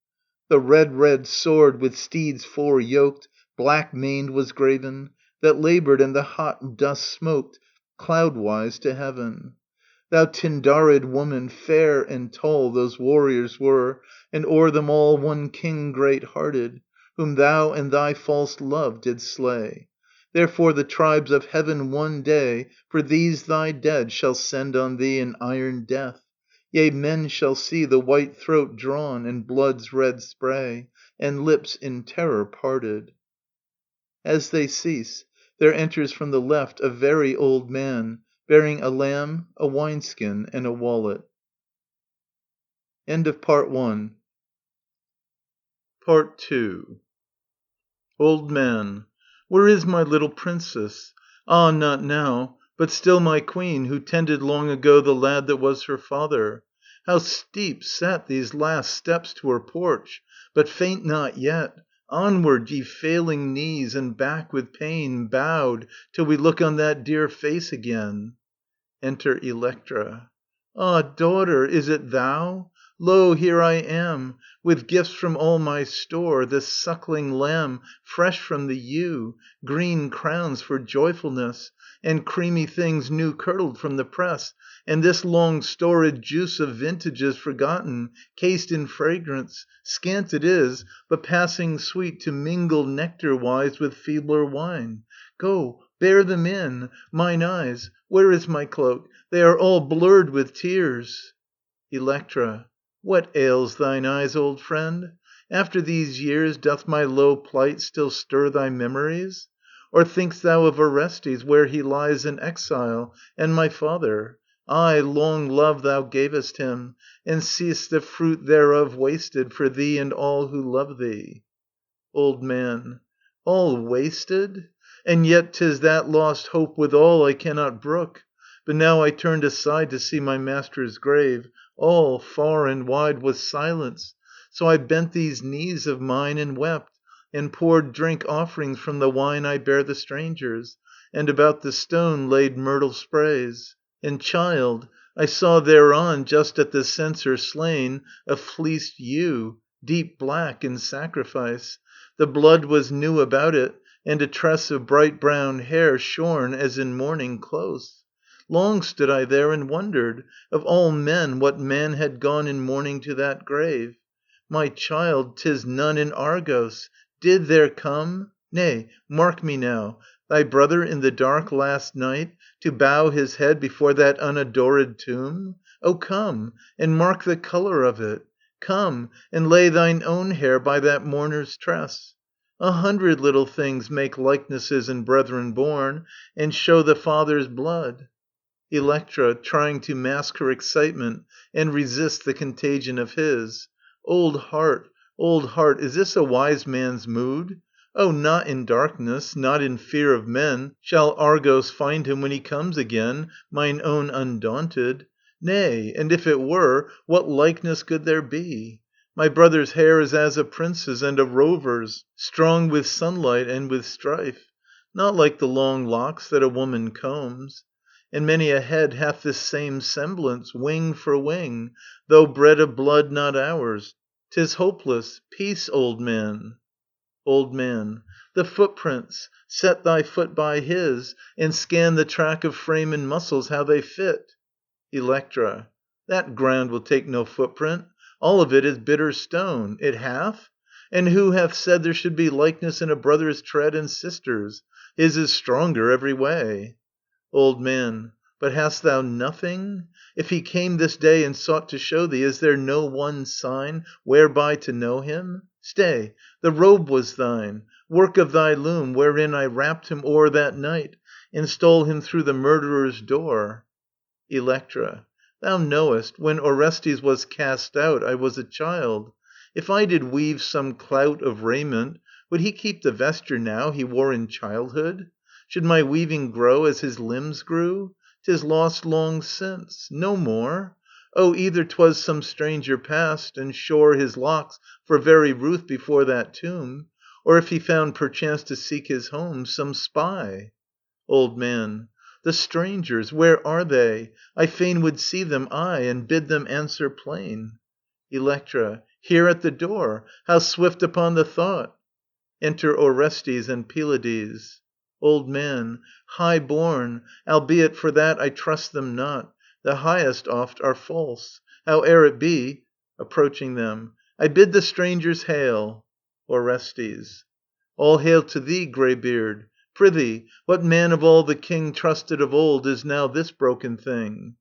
The red sword with steeds four yoked, black maned was graven, that laboured, and the hot dust smoked cloudwise to heaven. Thou Tyndarid woman, fair and tall, those warriors were, and o'er them all one king great hearted, whom thou and thy false love did slay. Therefore the tribes of heaven one day for these thy dead shall send on thee an iron death. Yea, men shall see the white throat drawn, and blood's red spray, and lips in terror parted. As they cease, there enters from the left a very old man, bearing a lamb, a wineskin, and a wallet. End of Part One. Part Two. Old Man. Where is my little princess? Ah, not now, but still my queen, who tended long ago the lad that was her father. How steep set these last steps to her porch! But faint not yet. Onward, ye failing knees, and back with pain bowed, till we look on that dear face again. Enter Electra. Ah, daughter, is it thou? Lo, here I am, with gifts from all my store, this suckling lamb fresh from the ewe, green crowns for joyfulness, and creamy things new curdled from the press, and this long stored juice of vintages forgotten, cased in fragrance, scant it is, but passing sweet to mingle nectar-wise with feebler wine. Go, bear them in, mine eyes. Where is my cloak? They are all blurred with tears. Electra. What ails thine eyes, old friend? After these years doth my low plight still stir thy memories? Or think'st thou of Orestes, where he lies an exile, and my father? Aye, long love thou gavest him, and seest the fruit thereof wasted for thee and all who love thee. Old Man. All wasted? And yet 'tis that lost hope withal I cannot brook. But now I turned aside to see my master's grave. All, far and wide, was silence. So I bent these knees of mine and wept, and poured drink offerings from the wine I bear the strangers, and about the stone laid myrtle sprays. And, child, I saw thereon, just at the censer slain, a fleeced ewe, deep black in sacrifice. The blood was new about it, and a tress of bright brown hair shorn as in mourning close. Long stood I there and wondered, of all men what man had gone in mourning to that grave. My child, 'tis none in Argos. Did there come Nay, mark me now thy brother in the dark last night, to bow his head before that unadored tomb? Oh, come, and mark the colour of it. Come, and lay thine own hair by that mourner's tress. 100 little things make likenesses in brethren born, and show the father's blood. Electra {trying to mask her excitement and resist the contagion of his). Old heart, is this a wise man's mood? Oh, not in darkness, not in fear of men, Shall Argos find him when he comes again, Mine own undaunted. Nay, and if it were, what likeness could there be? My brother's hair is as a prince's and a rover's, Strong with sunlight and with strife, Not like the long locks that a woman combs. And many a head hath this same semblance, wing for wing, though bred of blood not ours. 'Tis hopeless. Peace, old man. Old Man. The footprints. Set thy foot by his, and scan the track of frame and muscles, how they fit. Electra. That ground will take no footprint. All of it is bitter stone. It hath? And who hath said there should be likeness in a brother's tread and sister's? His is stronger every way. Old Man. But hast thou nothing? If he came this day and sought to show thee, is there no one sign whereby to know him? Stay, the robe was thine, work of thy loom, wherein I wrapped him o'er that night, and stole him through the murderer's door. Electra. Thou knowest, when Orestes was cast out, I was a child. If I did weave some clout of raiment, would he keep the vesture now he wore in childhood? Should my weaving grow as his limbs grew? 'Tis lost long since. No more. Oh, either 'twas some stranger passed, and shore his locks for very ruth before that tomb, or if he found perchance to seek his home, some spy. Old Man. The strangers, where are they? I fain would see them, aye, and bid them answer plain. Electra. Here at the door. How swift upon the thought! Enter Orestes and Pylades. Old Man. High born, albeit for that I trust them not. The highest oft are false. Howe'er it be, approaching them, I bid the strangers hail. Orestes. All hail to thee, Greybeard. Prithee, what man of all the king trusted of old is now this broken thing?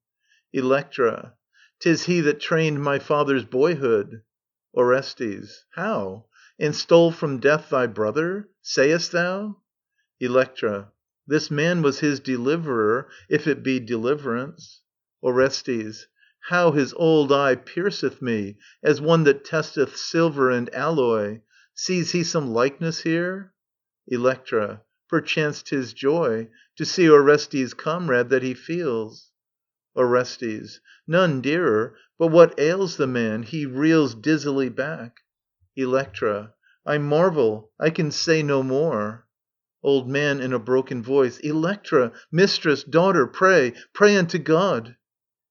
Electra. 'Tis he that trained my father's boyhood. Orestes. How? And stole from death thy brother? Sayest thou? Electra. This man was his deliverer, if it be deliverance. Orestes. How his old eye pierceth me, as one that testeth silver and alloy. Sees he some likeness here? Electra. Perchance 'tis joy, to see Orestes' comrade that he feels. Orestes. None dearer. But what ails the man? He reels dizzily back. Electra. I marvel. I can say no more. Old Man in a broken voice. Electra, mistress, daughter, pray unto God.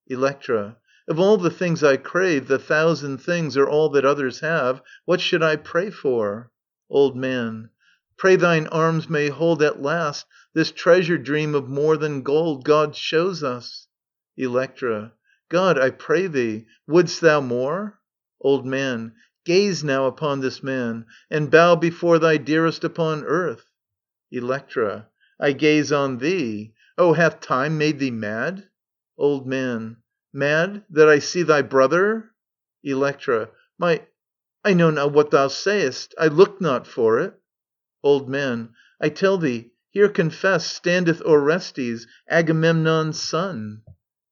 Electra. Of all the things I crave, the thousand things are all that others have. What should I pray for? Old Man. Pray thine arms may hold at last This treasure dream of more than gold God shows us. Electra. God, I pray thee, wouldst thou more? Old Man. Gaze now upon this man, and bow before thy dearest upon earth. Electra. I gaze on thee. Oh, hath time made thee mad? Old Man. Mad, that I see thy brother? Electra. I know not what thou sayest. I looked not for it. Old Man. I tell thee, here confessed standeth Orestes, Agamemnon's son.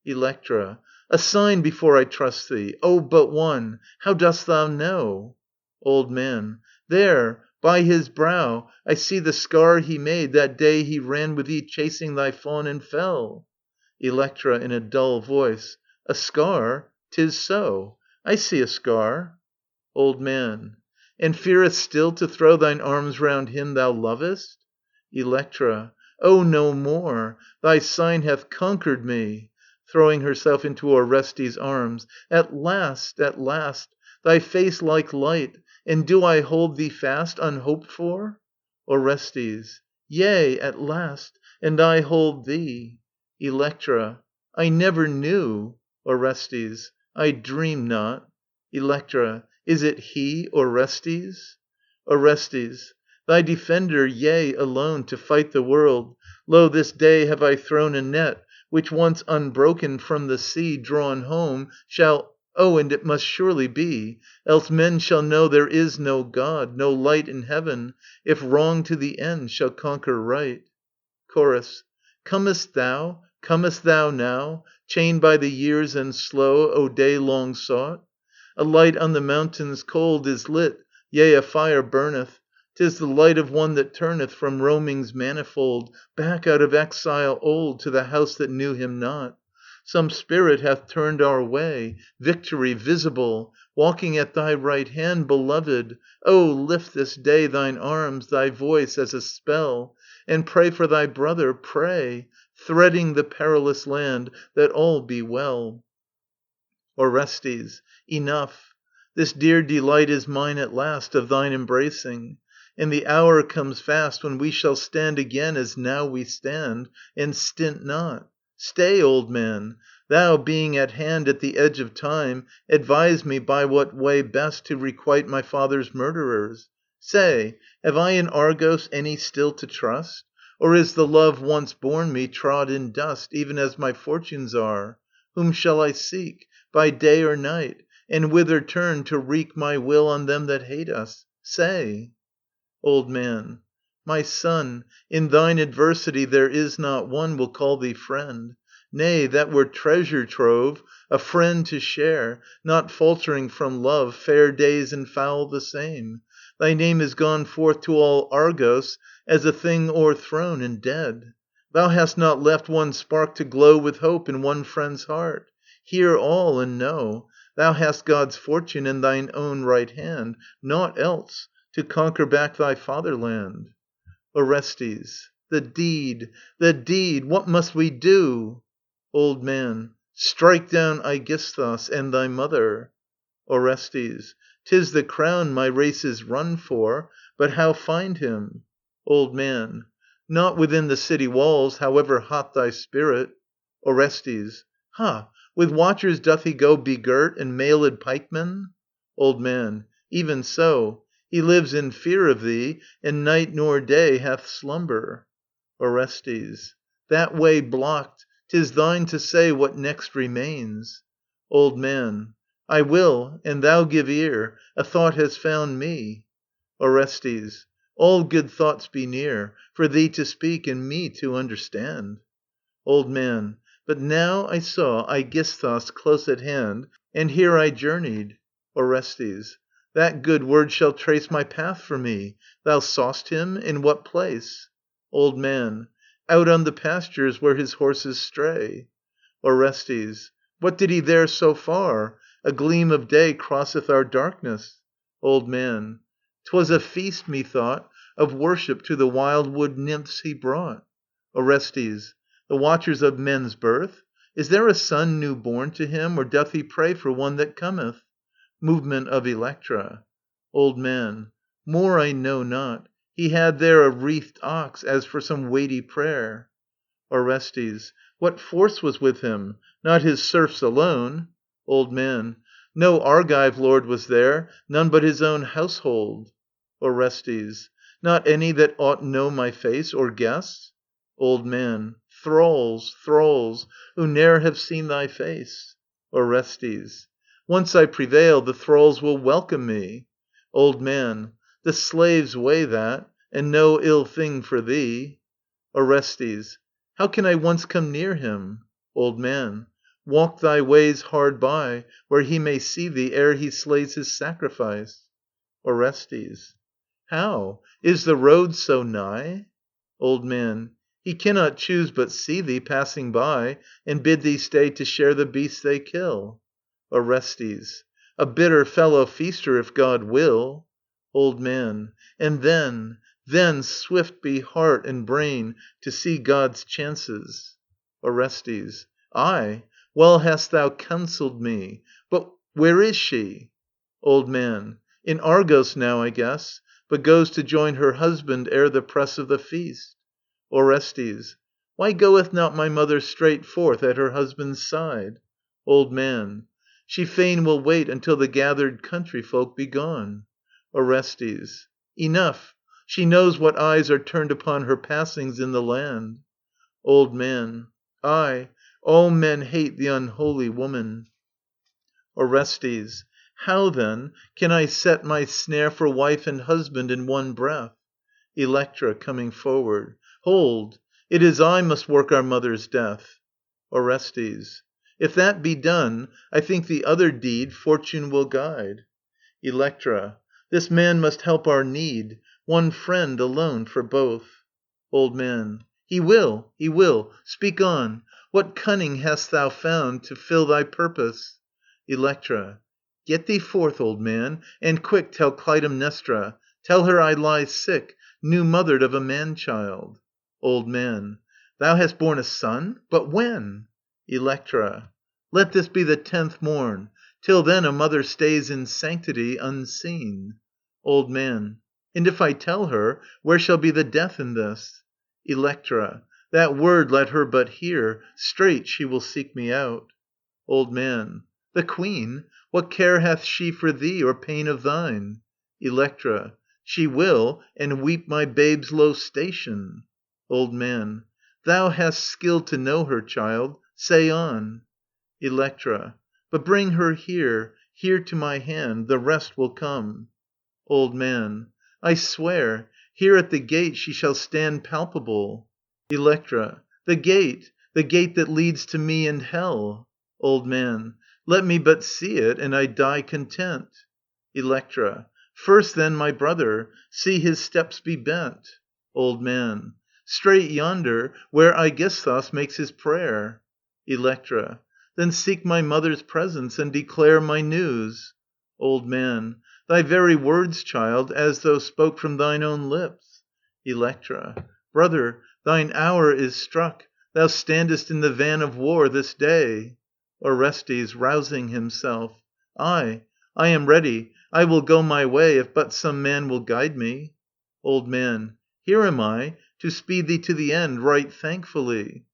Electra. A sign before I trust thee. Oh, but one. How dost thou know? Old Man. There, by his brow, I see the scar he made that day he ran with thee chasing thy fawn and fell. Electra in a dull voice. A scar? 'Tis so. I see a scar. Old Man. And fearest still to throw thine arms round him thou lovest? Electra. Oh, no more. Thy sign hath conquered me. Throwing herself into Orestes' arms. At last, at last. Thy face like light. And do I hold thee fast, unhoped for? Orestes. Yea, at last. And I hold thee. Electra. I never knew. Orestes. I dream not. Electra. Is it he, Orestes? Orestes. Thy defender, yea, alone, to fight the world. Lo, this day have I thrown a net, which once unbroken from the sea, drawn home, shall oh, and it must surely be, else men shall know there is no God, no light in heaven, if wrong to the end shall conquer right. Chorus. Comest thou now, chained by the years and slow, O day long sought? A light on the mountains cold is lit, yea, a fire burneth. 'Tis the light of one that turneth from roamings manifold, back out of exile old, to the house that knew him not. Some spirit hath turned our way, victory visible, walking at thy right hand, beloved. Oh, lift this day thine arms, thy voice as a spell, and pray for thy brother, pray, threading the perilous land, that all be well. Orestes. Enough. This dear delight is mine at last, of thine embracing. And the hour comes fast when we shall stand again as now we stand, and stint not. Stay, old man. Thou, being at hand at the edge of time, advise me by what way best to requite my father's murderers. Say, have I in Argos any still to trust? Or is the love once born me trod in dust, even as my fortunes are? Whom shall I seek, by day or night, and whither turn to wreak my will on them that hate us? Say. Old Man. My son, in thine adversity there is not one will call thee friend. Nay, that were treasure trove, a friend to share, not faltering from love, fair days and foul the same. Thy name is gone forth to all Argos as a thing o'erthrown and dead. Thou hast not left one spark to glow with hope in one friend's heart. Hear all and know. Thou hast God's fortune and thine own right hand, naught else, to conquer back thy fatherland. Orestes. The deed, the deed! What must we do? Old Man. Strike down Aegisthus and thy mother. Orestes. 'Tis the crown my race is run for, but how find him? Old Man. Not within the city walls, however hot thy spirit. Orestes. Ha! With watchers doth he go begirt, and mailed pikemen? Old Man. Even so. He lives in fear of thee, and night nor day hath slumber. Orestes. That way blocked, 'tis thine to say what next remains. Old Man. I will, and thou give ear. A thought has found me. Orestes. All good thoughts be near, for thee to speak and me to understand. Old Man. But now I saw Aegisthus close at hand, and here I journeyed. Orestes. That good word shall trace my path for me. Thou saw'st him? In what place? Old Man. Out on the pastures where his horses stray. Orestes. What did he there so far? A gleam of day crosseth our darkness. Old Man. 'Twas a feast, methought, of worship to the wildwood nymphs he brought. Orestes. The watchers of men's birth? Is there a son new born to him, or doth he pray for one that cometh? Movement of Electra. Old Man. More I know not. He had there a wreathed ox, as for some weighty prayer. Orestes. What force was with him? Not his serfs alone. Old Man. No Argive lord was there, none but his own household. Orestes. Not any that aught know my face, or guess? Old Man. Thralls, thralls, who ne'er have seen thy face. Orestes. Once I prevail, the thralls will welcome me. Old Man. The slave's way that, and no ill thing for thee. Orestes. How can I once come near him? Old Man. Walk thy ways hard by, where he may see thee ere he slays his sacrifice. Orestes. How? Is the road so nigh? Old Man. He cannot choose but see thee passing by, and bid thee stay to share the beasts they kill. Orestes. A bitter fellow feaster, if God will. Old Man. And then swift be heart and brain to see God's chances. Orestes. Aye, well hast thou counselled me. But where is she? Old Man. In Argos now, I guess, but goes to join her husband ere the press of the feast. Orestes. Why goeth not my mother straight forth at her husband's side? Old Man. She fain will wait until the gathered country folk be gone. Orestes. Enough. She knows what eyes are turned upon her passings in the land. Old Man. Aye, all men hate the unholy woman. Orestes. How, then, can I set my snare for wife and husband in one breath? Electra (coming forward). Hold, it is I must work our mother's death. Orestes. If that be done, I think the other deed Fortune will guide. Electra. This man must help our need. One friend alone for both. Old Man. He will, he will. Speak on. What cunning hast thou found to fill thy purpose? Electra. Get thee forth, old Man, and quick tell Clytemnestra. Tell her I lie sick, new mothered of a man child. Old Man. Thou hast borne a son? But when? Electra. Let this be the 10th morn. Till then a mother stays in sanctity unseen. Old Man. And if I tell her, where shall be the death in this? Electra. That word let her but hear, straight she will seek me out. Old Man. The Queen? What care hath she for thee, or pain of thine? Electra. She will, and weep my babe's low station. Old Man. Thou hast skill to know her, child. Say on. Electra. But bring her here, here to my hand. The rest will come. Old Man. I swear, here at the gate she shall stand palpable. Electra. The gate that leads to me and hell. Old Man. Let me but see it, and I die content. Electra. First then my brother, see his steps be bent. Old Man. Straight yonder, where Aegisthus makes his prayer. Electra. Then seek my mother's presence, and declare my news. Old Man. Thy very words, child, as though spoke from thine own lips. Electra. Brother, thine hour is struck. Thou standest in the van of war this day. Orestes (rousing himself). Aye, I am ready. I will go my way, if but some man will guide me. Old Man. Here am I, to speed thee to the end right thankfully.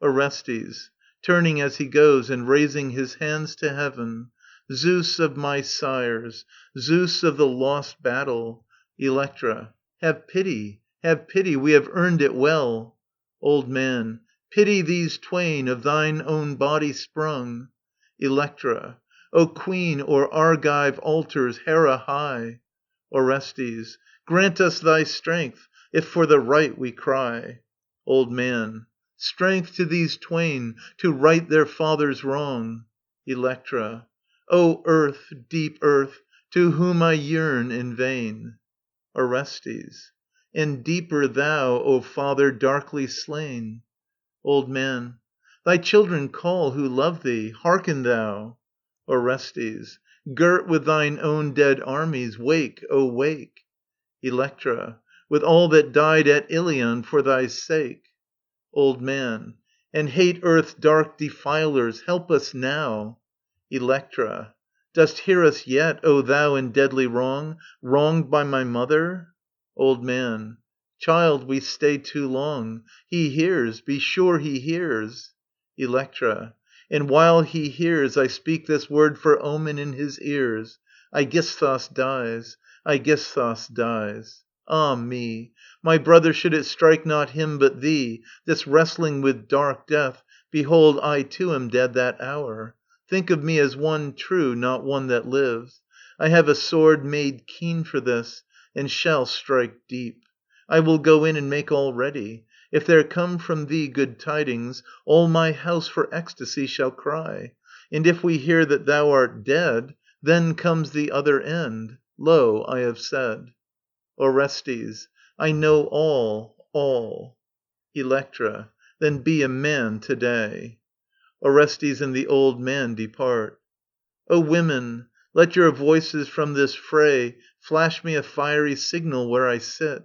Orestes (turning as he goes and raising his hands to heaven). Zeus of my sires, Zeus of the lost battle. Electra. Have pity, we have earned it well. Old Man. Pity these twain, of thine own body sprung. Electra. O Queen, o'er Argive altars, Hera high. Orestes. Grant us thy strength, if for the right we cry. Old Man. Strength to these twain, to right their father's wrong. Electra. O earth, deep earth, to whom I yearn in vain. Orestes. And deeper thou, O father, darkly slain. Old Man. Thy children call, who love thee. Hearken thou. Orestes. Girt with thine own dead armies, wake, O wake. Electra. With all that died at Ilion for thy sake. Old Man. And hate earth's dark defilers, help us now. Electra. Dost hear us yet, O thou in deadly wrong, wronged by my mother? Old Man. Child, we stay too long. He hears, be sure he hears. Electra. And while he hears, I speak this word for omen in his ears. Aegisthus dies. Aegisthus dies. Ah me! My brother, should it strike not him but thee, this wrestling with dark death, behold, I too am dead that hour. Think of me as one true, not one that lives. I have a sword made keen for this, and shall strike deep. I will go in and make all ready. If there come from thee good tidings, all my house for ecstasy shall cry. And if we hear that thou art dead, then comes the other end. Lo, I have said. Orestes. I know all, all. Electra. Then be a man to day. Orestes and the Old Man depart. O women, let your voices from this fray Flash me a fiery signal where I sit,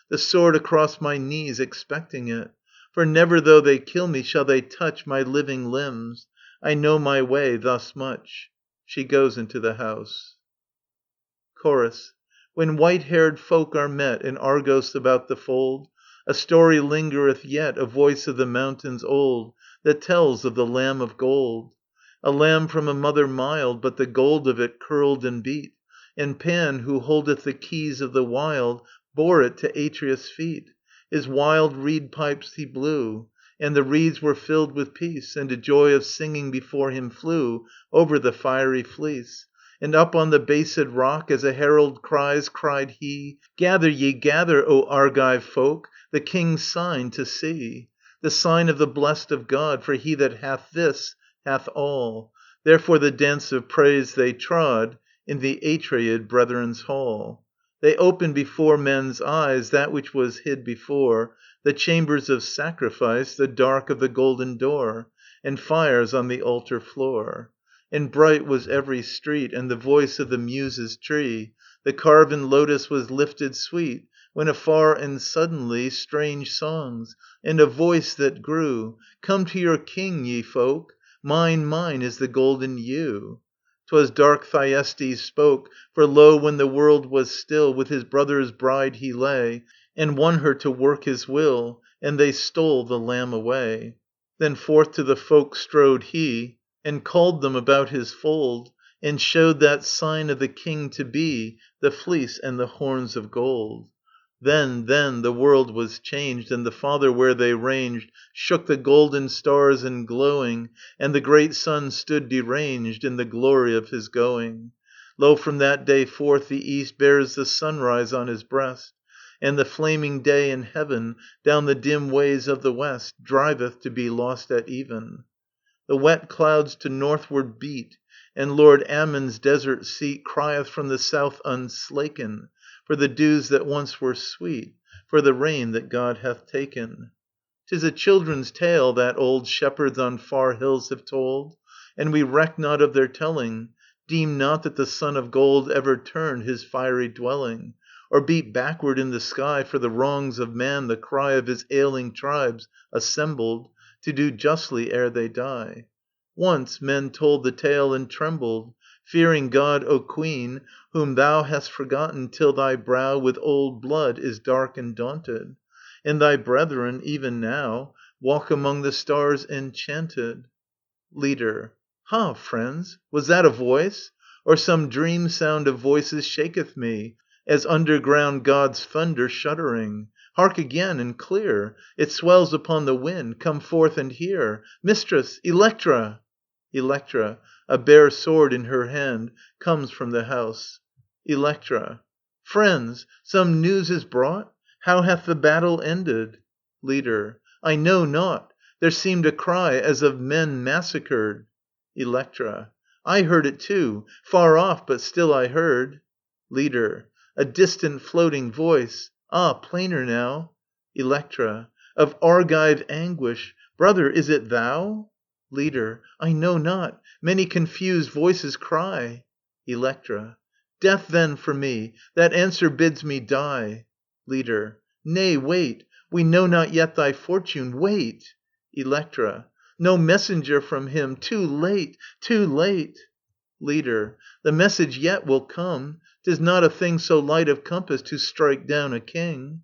The sword across my knees expecting it. For never though they kill me shall they touch My living limbs. I know my way thus much. [She goes into the house. Chorus. When white-haired folk are met In Argos about the fold, A story lingereth yet, a voice of the mountains old, That tells of the Lamb of Gold. A lamb from a mother mild, but the gold of it curled and beat, And Pan, who holdeth the keys of the wild, Bore it to Atreus' feet. His wild reed pipes he blew, And the reeds were filled with peace, And a joy of singing before him flew Over the fiery fleece. And up on the based rock, as a herald cries, cried he, Gather ye, gather, O Argive folk, the King's sign to see, The sign of the blessed of God, for he that hath this hath all. Therefore the dance of praise they trod In the Atreid brethren's hall. They opened before men's eyes that which was hid before, The chambers of sacrifice, the dark of the golden door, And fires on the altar floor. And bright was every street, And the voice of the Muses' tree, The carven lotus was lifted sweet, When afar and suddenly Strange songs, and a voice that grew, Come to your King, ye folk, Mine, mine is the golden ewe. 'Twas dark Thyestes spoke, for lo, when the world was still, With his brother's bride he lay, And won her to work his will, And they stole the Lamb away. Then forth to the folk strode he, And called them about his fold, And showed that sign of the King to be, The fleece and the horns of gold. Then the world was changed, And the Father where they ranged Shook the golden stars and glowing, And the great sun stood deranged In the glory of his going. Lo, from that day forth the East Bears the sunrise on his breast, And the flaming day in heaven Down the dim ways of the West Driveth to be lost at even. The wet clouds to northward beat, And Lord Ammon's desert seat Crieth from the south unslaken, For the dews that once were sweet, For the rain that God hath taken. 'Tis a children's tale, that old Shepherds on far hills have told, And we reck not of their telling. Deem not that the Son of Gold Ever turned his fiery dwelling, Or beat backward in the sky For the wrongs of man the cry Of his ailing tribes assembled To do justly ere they die. Once men told the tale and trembled, Fearing God, O Queen, whom thou Hast forgotten, till thy brow With old blood is dark and daunted, And thy brethren, even now, Walk among the stars enchanted. Leader. Ha, friends, was that a voice? Or some dream sound of voices Shaketh me, as underground God's thunder shuddering? Hark again, and clear! It swells upon the wind. Come forth and hear. Mistress! Electra! Electra, a bare sword in her hand, comes from the house. Electra. Friends, some news is brought? How hath the battle ended? Leader. I know not. There seemed a cry as of men massacred. Electra. I heard it too, far off, but still I heard. Leader. A distant floating voice. Ah, plainer now. Electra. Of Argive anguish. Brother, is it thou? Leader. I know not. Many confused voices cry. Electra. Death then for me. That answer bids me die. Leader. Nay, wait. We know not yet thy fortune. Wait. Electra. No messenger from him. Too late, too late. Leader. The message yet will come. 'Tis not a thing so light of compass to strike down a king.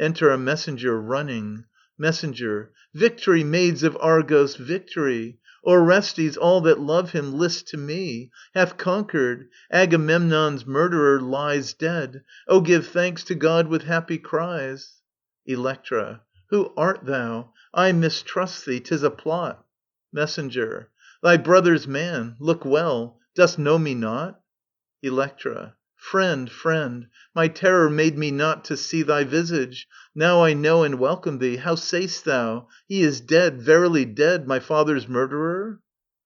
Enter a Messenger running. Messenger. Victory, maids of Argos, victory! Orestes, all that love him, list to me, hath conquered. Agamemnon's murderer lies dead. Oh, give thanks to God with happy cries. Electra. Who art thou? I mistrust thee. 'Tis a plot. Messenger. Thy brother's man. Look well. Dost know me not? Electra. Friend, friend, my terror made me not to see Thy visage. Now I know and welcome thee. How sayst thou? He is dead, verily dead, my father's murderer?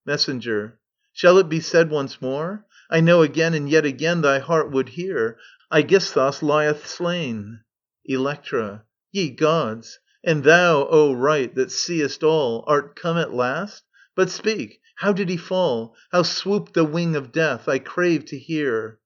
Messenger. Shall it be said once more? I know again and yet again thy heart would hear. Aegisthus lieth slain. Electra. Ye gods! And thou, O Right, that seest all, art come at last? But speak, how did he fall? How swooped the wing of death? I crave to hear.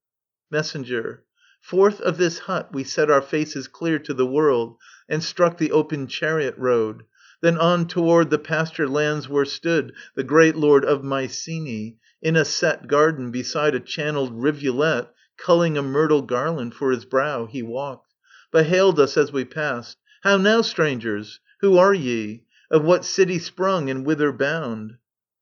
Messenger. Forth of this hut we set our faces clear to the world, and struck the open chariot road. Then on toward the pasture lands where stood the great lord of Mycenae, in a set garden beside a channeled rivulet, culling a myrtle garland for his brow, he walked, but hailed us as we passed. How now, strangers? Who are ye? Of what city sprung and whither bound?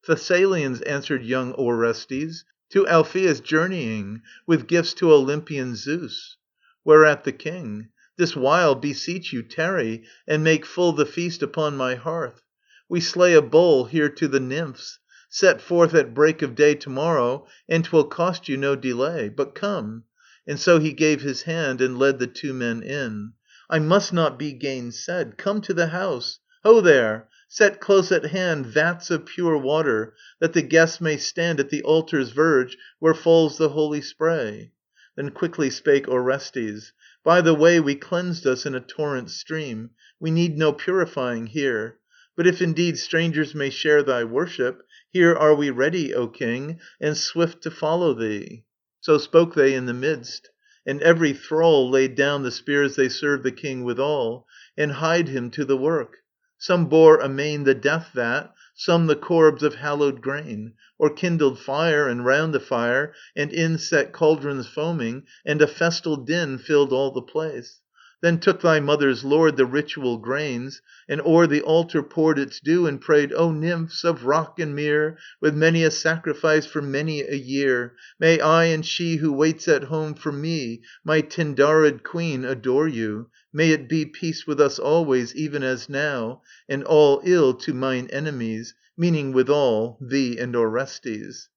Thessalians, answered young Orestes, to Alpheus journeying, with gifts to Olympian Zeus. Whereat the king. This while, beseech you, tarry, and make full the feast upon my hearth. We slay a bull here to the nymphs. Set forth at break of day to-morrow, and 'twill cost you no delay. But come. And so he gave his hand and led the two men in. I must not be gainsaid. Come to the house. Ho there! Set close at hand vats of pure water, that the guests may stand at the altar's verge where falls the holy spray. Then quickly spake Orestes. By the way we cleansed us in a torrent stream. We need no purifying here. But if indeed strangers may share thy worship, here are we ready, O king, and swift to follow thee. So spoke they in the midst. And every thrall laid down the spears they served the king withal, and hied him to the work. Some bore amain the death vat, some the corbs of hallowed grain, or kindled fire, and round the fire, and in set cauldrons foaming, and a festal din filled all the place. Then took thy mother's lord the ritual grains, and o'er the altar poured its dew, and prayed, O nymphs of rock and mere, with many a sacrifice for many a year, may I and she who waits at home for me, my Tyndarid queen, adore you. May it be peace with us always, even as now, and all ill to mine enemies, meaning withal thee and Orestes.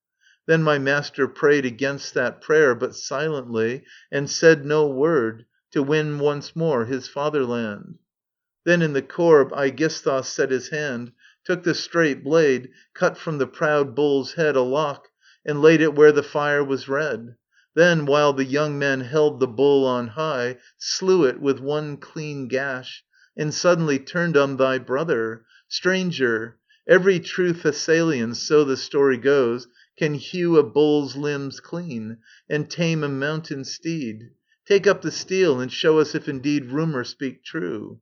Then my master prayed against that prayer, but silently, and said no word, to win once more his fatherland. Then in the corb Aegisthus set his hand, took the straight blade, cut from the proud bull's head a lock, and laid it where the fire was red. Then, while the young men held the bull on high, slew it with one clean gash, and suddenly turned on thy brother. Stranger, every true Thessalian, so the story goes, can hew a bull's limbs clean, and tame a mountain steed. Take up the steel, and show us if indeed rumour speak true.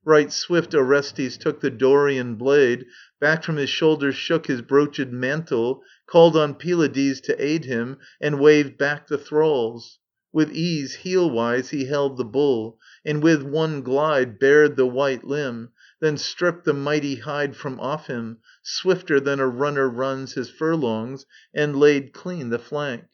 Right swift Orestes took the Dorian blade, back from his shoulders shook his broched mantle, called on Pylades to aid him, and waved back the thralls. With ease, heel-wise, he held the bull, and with one glide bared the white limb, then stripped the mighty hide from off him, swifter than a runner runs his furlongs, and laid clean the flank.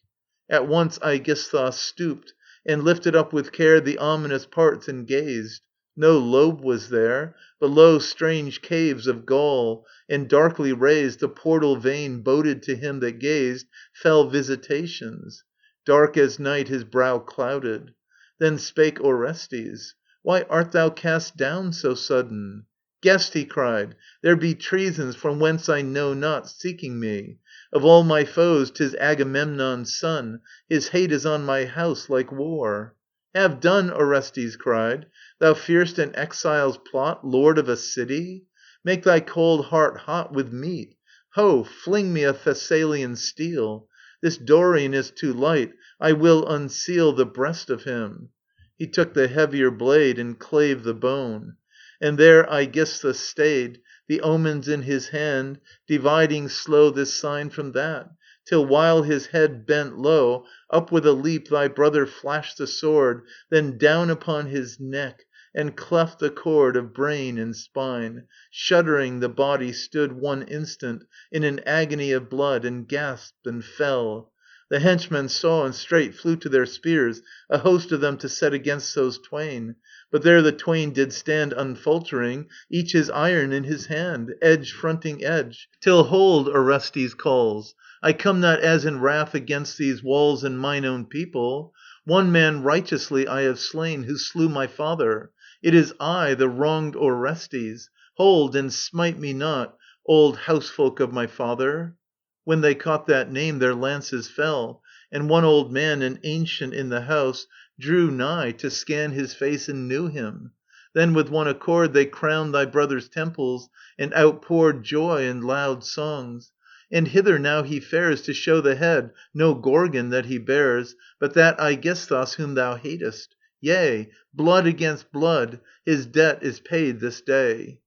At once Aegisthus stooped, and lifted up with care the ominous parts, and gazed. No lobe was there, but lo, strange caves of gall, and darkly raised the portal vein boded to him that gazed fell visitations. Dark as night his brow clouded. Then spake Orestes. Why art thou cast down so sudden? Guest, he cried, there be treasons from whence I know not seeking me. Of all my foes 'tis Agamemnon's son. His hate is on my house like war. Have done, Orestes cried. Thou fear'st an exile's plot, lord of a city? Make thy cold heart hot with meat. Ho, fling me a Thessalian steel. This Dorian is too light. I will unseal the breast of him. He took the heavier blade and clave the bone. And there Aegisthus stayed, the omens in his hand, dividing slow this sign from that, till while his head bent low, up with a leap thy brother flashed the sword, then down upon his neck, and cleft the cord of brain and spine. Shuddering the body stood one instant in an agony of blood, and gasped and fell. The henchmen saw, and straight flew to their spears, a host of them to set against those twain. But there the twain did stand unfaltering, each his iron in his hand, edge fronting edge, till hold, Orestes calls, I come not as in wrath against these walls and mine own people. One man righteously I have slain, who slew my father. It is I, the wronged Orestes. Hold, and smite me not, old housefolk of my father. When they caught that name, their lances fell, and one old man, an ancient in the house, drew nigh to scan his face and knew him. Then with one accord they crowned thy brother's temples, and outpoured joy and loud songs. And hither now he fares to show the head, no Gorgon that he bears, but that Aegisthus whom thou hatest. Yea, blood against blood, his debt is paid this day.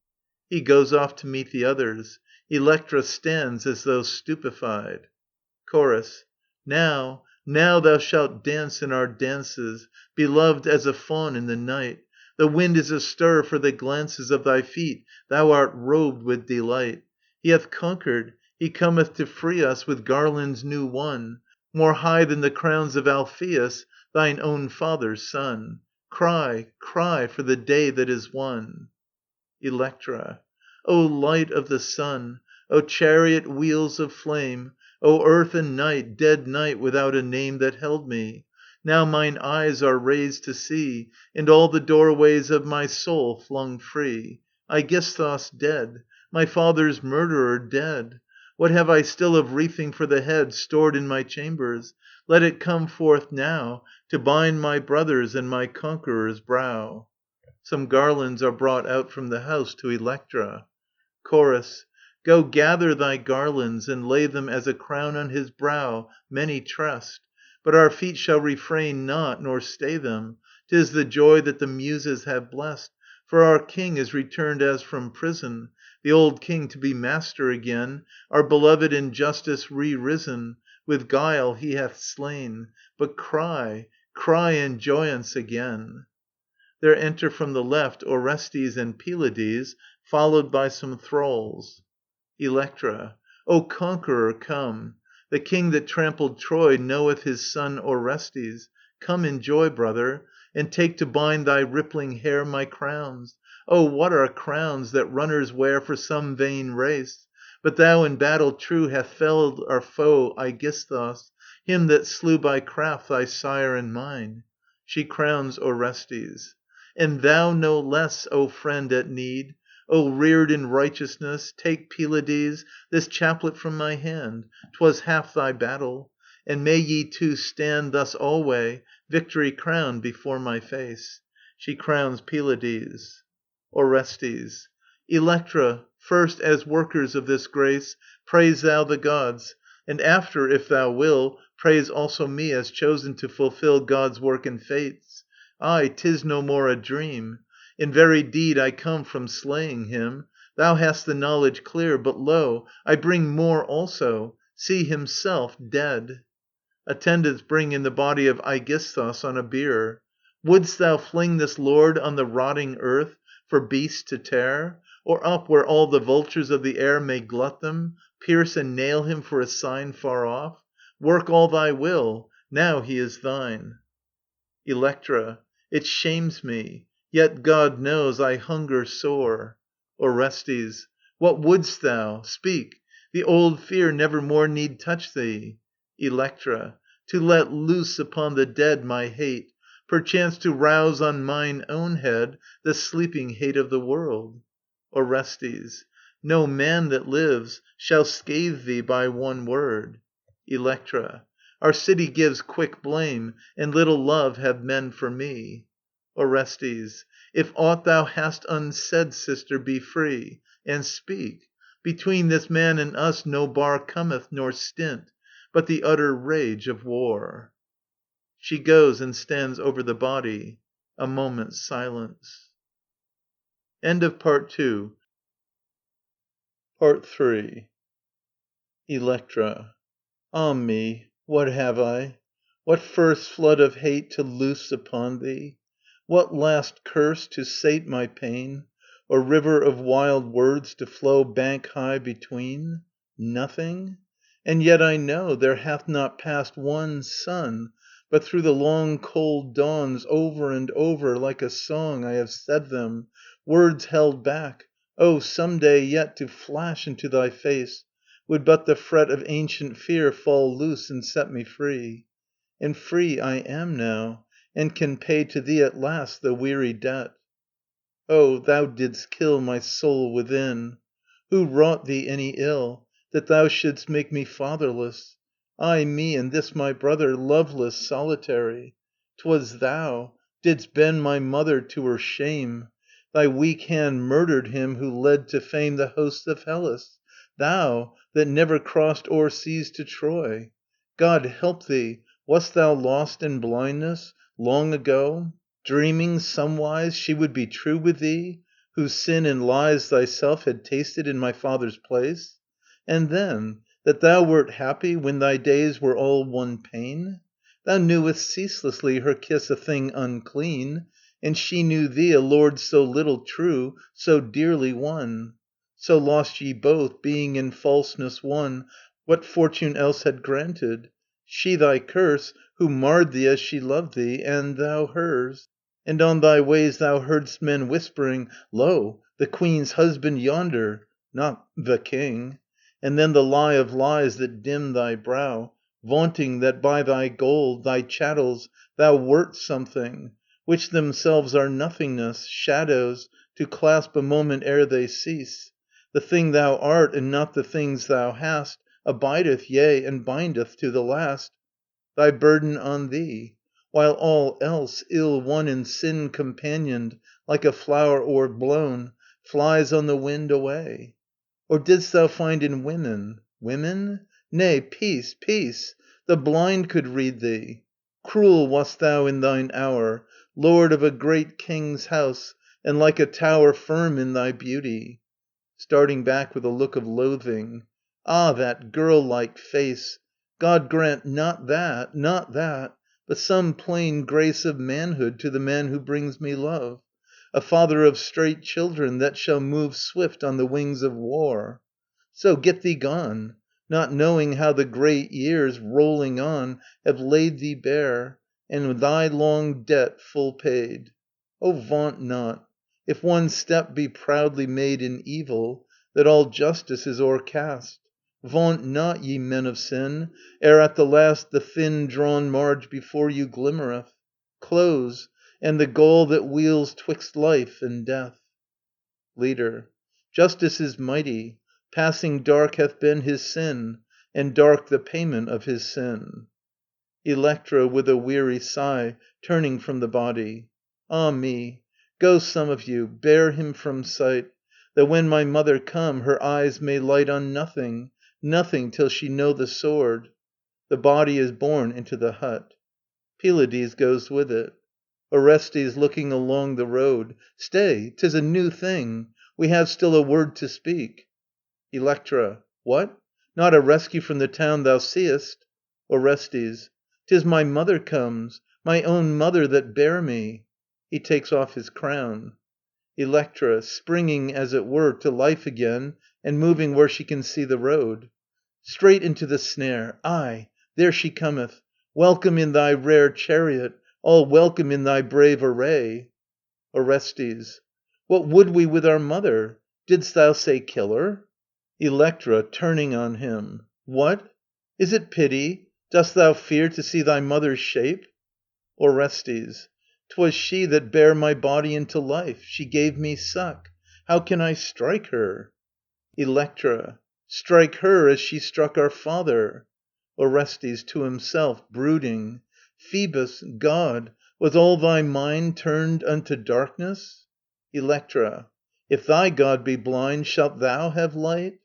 He goes off to meet the others. Electra stands as though stupefied. Chorus. Now thou shalt dance in our dances, beloved as a fawn in the night. The wind is astir for the glances of thy feet, thou art robed with delight. He hath conquered, he cometh to free us with garlands new won, more high than the crowns of Alpheus, thine own father's son. Cry, cry for the day that is won. Electra. O light of the sun, O chariot wheels of flame, O earth and night, dead night without a name that held me. Now mine eyes are raised to see, and all the doorways of my soul flung free. Aegisthus dead, my father's murderer dead. What have I still of wreathing for the head stored in my chambers? Let it come forth now, to bind my brother's and my conqueror's brow. Some garlands are brought out from the house to Electra. Chorus. Go gather thy garlands, and lay them as a crown on his brow, many tressed. But our feet shall refrain not, nor stay them. 'Tis the joy that the Muses have blessed. For our king is returned as from prison, the old king to be master again, our beloved in justice re-risen. With guile he hath slain. But cry, cry in joyance again. There enter from the left Orestes and Pylades, followed by some thralls. Electra. O conqueror, come. The king that trampled Troy knoweth his son Orestes. Come in joy, brother, and take to bind thy rippling hair my crowns. Oh, what are crowns that runners wear for some vain race? But thou in battle true hast felled our foe Aegisthus, him that slew by craft thy sire and mine. She crowns Orestes. And thou no less, O friend at need, O reared in righteousness, take, Pylades, this chaplet from my hand, 'twas half thy battle. And may ye two stand thus alway, victory crowned before my face. She crowns Pylades. Orestes. Electra, first as workers of this grace, praise thou the gods, and after, if thou will, praise also me as chosen to fulfil God's work and fates. Aye, 'tis no more a dream. In very deed I come from slaying him. Thou hast the knowledge clear, but lo, I bring more also. See himself dead. Attendants bring in the body of Aegisthus on a bier. Wouldst thou fling this lord on the rotting earth for beasts to tear? Or up where all the vultures of the air may glut them, pierce and nail him for a sign far off? Work all thy will. Now he is thine. Electra. It shames me. Yet, God knows, I hunger sore. Orestes. What wouldst thou? Speak. The old fear nevermore need touch thee. Electra. To let loose upon the dead my hate, perchance to rouse on mine own head the sleeping hate of the world. Orestes. No man that lives shall scathe thee by one word. Electra. Our city gives quick blame, and little love have men for me. Orestes. If aught thou hast unsaid, sister, be free, and speak. Between this man and us no bar cometh, nor stint, but the utter rage of war. She goes and stands over the body. A moment's silence. End of Part 2. Part 3. Electra. Ah me, what have I? What first flood of hate to loose upon thee? What last curse to sate my pain? Or river of wild words to flow bank high between? Nothing? And yet I know there hath not passed one sun, but through the long cold dawns over and over like a song I have said them, words held back, oh, some day yet to flash into thy face, would but the fret of ancient fear fall loose and set me free. And free I am now, and can pay to thee at last the weary debt. Oh, thou didst kill my soul within. Who wrought thee any ill, that thou shouldst make me fatherless? Ay me, and this my brother, loveless, solitary. 'Twas thou didst bend my mother to her shame. Thy weak hand murdered him who led to fame the hosts of Hellas. Thou, that never crossed o'er seas to Troy. God help thee, wast thou lost in blindness, long ago, dreaming, somewise, she would be true with thee, whose sin and lies thyself had tasted in my father's place? And then, that thou wert happy when thy days were all one pain? Thou knewest ceaselessly her kiss a thing unclean, and she knew thee a lord so little true, so dearly won. So lost ye both, being in falseness one, what fortune else had granted? She thy curse, who marred thee as she loved thee, and thou hers. And on thy ways thou heard'st men whispering, "Lo, the Queen's husband yonder!" Not "the King." And then the lie of lies that dimmed thy brow, vaunting that by thy gold, thy chattels, thou wert something, which themselves are nothingness, shadows, to clasp a moment ere they cease. The thing thou art, and not the things thou hast, abideth, yea, and bindeth to the last thy burden on thee, while all else, ill won and sin companioned, like a flower o'erblown, flies on the wind away. Or didst thou find in women women? Nay, peace, peace! The blind could read thee. Cruel wast thou in thine hour, lord of a great king's house, and like a tower firm in thy beauty. Starting back with a look of loathing. Ah, that girl like face! God grant not that, not that, but some plain grace of manhood to the man who brings me love, a father of straight children that shall move swift on the wings of war. So get thee gone, not knowing how the great years, rolling on, have laid thee bare, and thy long debt full paid. Oh, vaunt not, if one step be proudly made in evil, that all justice is o'ercast. Vaunt not, ye men of sin, ere at the last the thin drawn marge before you glimmereth. Close, and the gall that wheels 'twixt life and death. Leader. Justice is mighty. Passing dark hath been his sin, and dark the payment of his sin. Electra {with a weary sigh, turning from the body). Ah me! Go some of you, bear him from sight, that when my mother come, her eyes may light on nothing, nothing till she know the sword. The body is borne into the hut. Pylades goes with it. Orestes {looking along the road). Stay, 'tis a new thing. We have still a word to speak. Electra. What? Not a rescue from the town thou seest? Orestes. 'Tis my mother comes, my own mother that bare me. [He takes off his crown. Electra {springing as it were to life again and moving where she can see the road). Straight into the snare. Aye, there she cometh. Welcome in thy rare chariot, all welcome in thy brave array. Orestes. What would we with our mother? Didst thou say kill her? Electra {turning on him). What? Is it pity? Dost thou fear to see thy mother's shape? Orestes. 'Twas she that bare my body into life. She gave me suck. How can I strike her? Electra. Strike her as she struck our father. Orestes {to himself, brooding). Phoebus, God, was all thy mind turned unto darkness? Electra. If thy God be blind, shalt thou have light?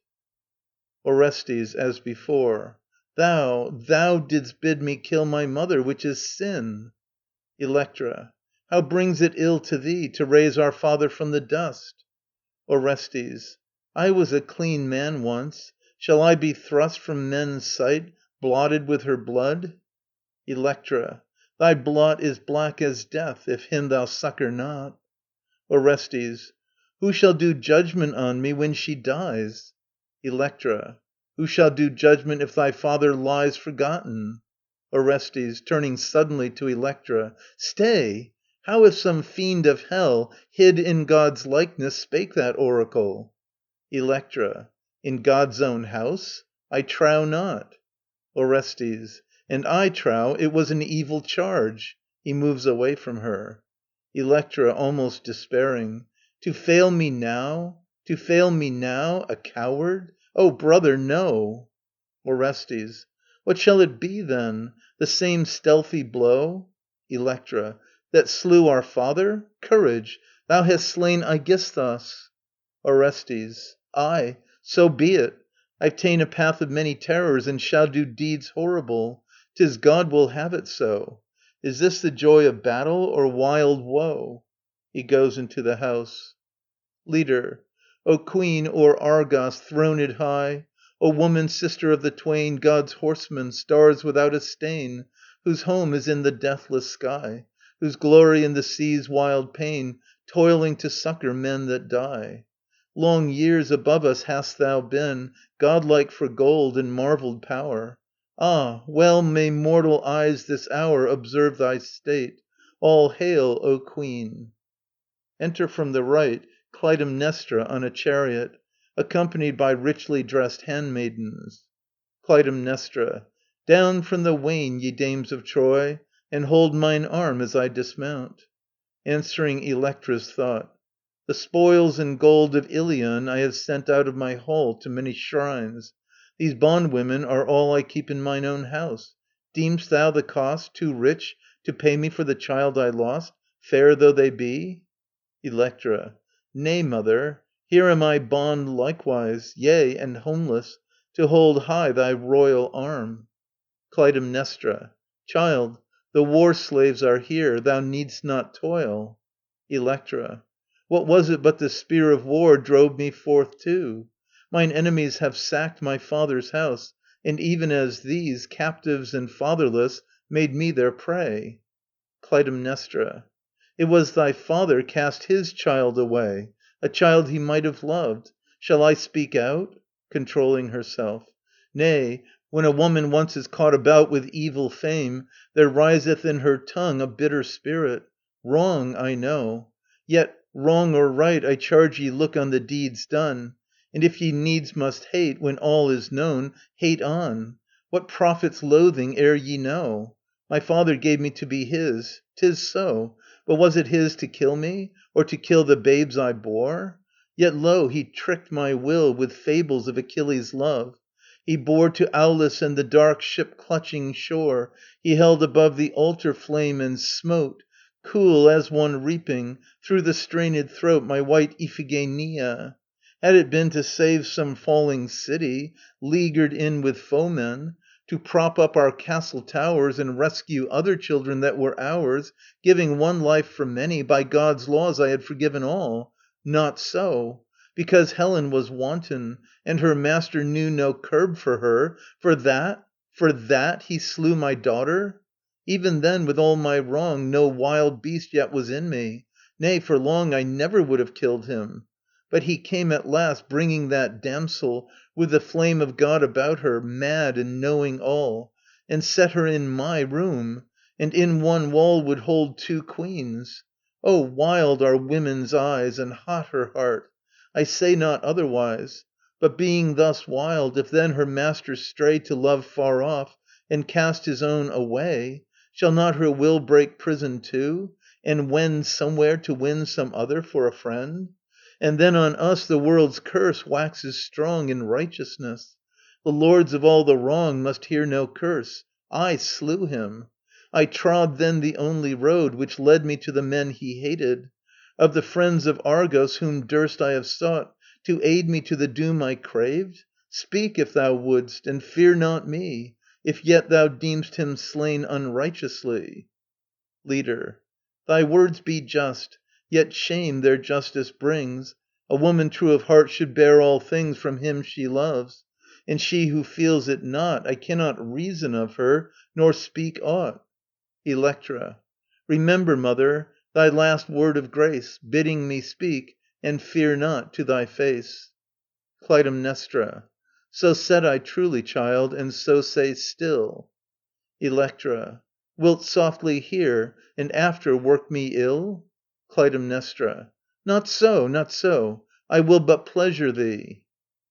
Orestes {as before). Thou didst bid me kill my mother, which is sin. Electra. How brings it ill to thee, to raise our father from the dust? Orestes. I was a clean man once. Shall I be thrust from men's sight, blotted with her blood? Electra. Thy blot is black as death, if him thou succour not. Orestes. Who shall do judgment on me when she dies? Electra. Who shall do judgment if thy father lies forgotten? Orestes {turning suddenly to Electra). Stay! How if some fiend of hell, hid in God's likeness, spake that oracle? Electra. In God's own house? I trow not. Orestes. And I trow it was an evil charge. [He moves away from her. Electra {almost despairing). To fail me now? To fail me now? A coward? Oh, brother, no! Orestes. What shall it be then? The same stealthy blow? Electra. That slew our father? Courage! Thou hast slain Aegisthus. Orestes. Aye, so be it. I've ta'en a path of many terrors, and shall do deeds horrible. 'Tis God will have it so. Is this the joy of battle or wild woe? [He goes into the house. Leader. O Queen o'er Argos throned high, O woman, sister of the twain, God's horsemen, stars without a stain, Whose home is in the deathless sky, Whose glory in the sea's wild pain, Toiling to succour men that die. Long years above us hast thou been, Godlike for gold and marvelled power. Ah, well may mortal eyes this hour Observe thy state. All hail, O Queen! Enter from the right Clytemnestra on a chariot, accompanied by richly dressed handmaidens. Clytemnestra. Down from the wain, ye dames of Troy, and hold mine arm as I dismount. Answering Electra's thought. The spoils and gold of Ilion I have sent out of my hall to many shrines. These bondwomen are all I keep in mine own house. Deem'st thou the cost Too rich to pay me for the child I lost, Fair though they be? Electra. Nay, mother, here am I bond likewise, yea, and homeless, to hold high thy royal arm. Clytemnestra. Child, the war slaves are here, thou needst not toil. Electra. What was it but the spear of war drove me forth to? Mine enemies have sacked my father's house, and even as these, captives and fatherless, made me their prey. Clytemnestra. It was thy father cast his child away, a child he might have loved. Shall I speak out? [Controlling herself.] Nay, when a woman once is caught about With evil fame, there riseth in her tongue A bitter spirit. Wrong, I know. Yet, wrong or right, I charge ye look on the deeds done. And if ye needs must hate, when all is known, Hate on. What profits loathing ere ye know? My father gave me to be his. 'Tis so. But was it his to kill me, or to kill the babes I bore? Yet lo, he tricked my will With fables of Achilles' love. He bore to Aulis and the dark ship‐clutching shore, He held above the altar flame and smote, Cool as one reaping, through the strained throat My white Iphigenia. Had it been to save some falling city, Leaguered in with foemen, to prop up our castle towers And rescue other children that were ours, Giving one life for many, by God's laws I had forgiven all. Not so. Because Helen was wanton, and her master knew No curb for her, for that he slew my daughter? Even then, with all my wrong, no wild beast yet Was in me. Nay, for long I never would have killed him. But he came at last, bringing that damsel, With the flame of God about her, mad and knowing all, And set her in my room, and in one wall Would hold two queens. Oh, wild are women's eyes, And hot her heart. I say not otherwise. But being thus wild, if then her master stray To love far off, and cast his own away, Shall not her will break prison too, and wend Somewhere to win some other for a friend? And then on us the world's curse waxes strong In righteousness. The lords of all the wrong Must hear no curse. I slew him. I trod then the only road Which led me to the men he hated. Of the friends of Argos whom durst I have sought To aid me to the doom I craved? Speak, if thou wouldst, and fear not me, If yet thou deem'st him slain unrighteously. Leader. Thy words be just, yet shame their justice brings. A woman true of heart should bear all things From him she loves. and she who feels it not, I cannot reason of her, nor speak aught. Electra. Remember, mother, thy last word of grace, bidding me speak, and fear not, to thy face. Clytemnestra. So said I truly, child, and so say still. Electra. Wilt softly hear, and after work me ill? Clytemnestra. Not so, not so. I will but pleasure thee.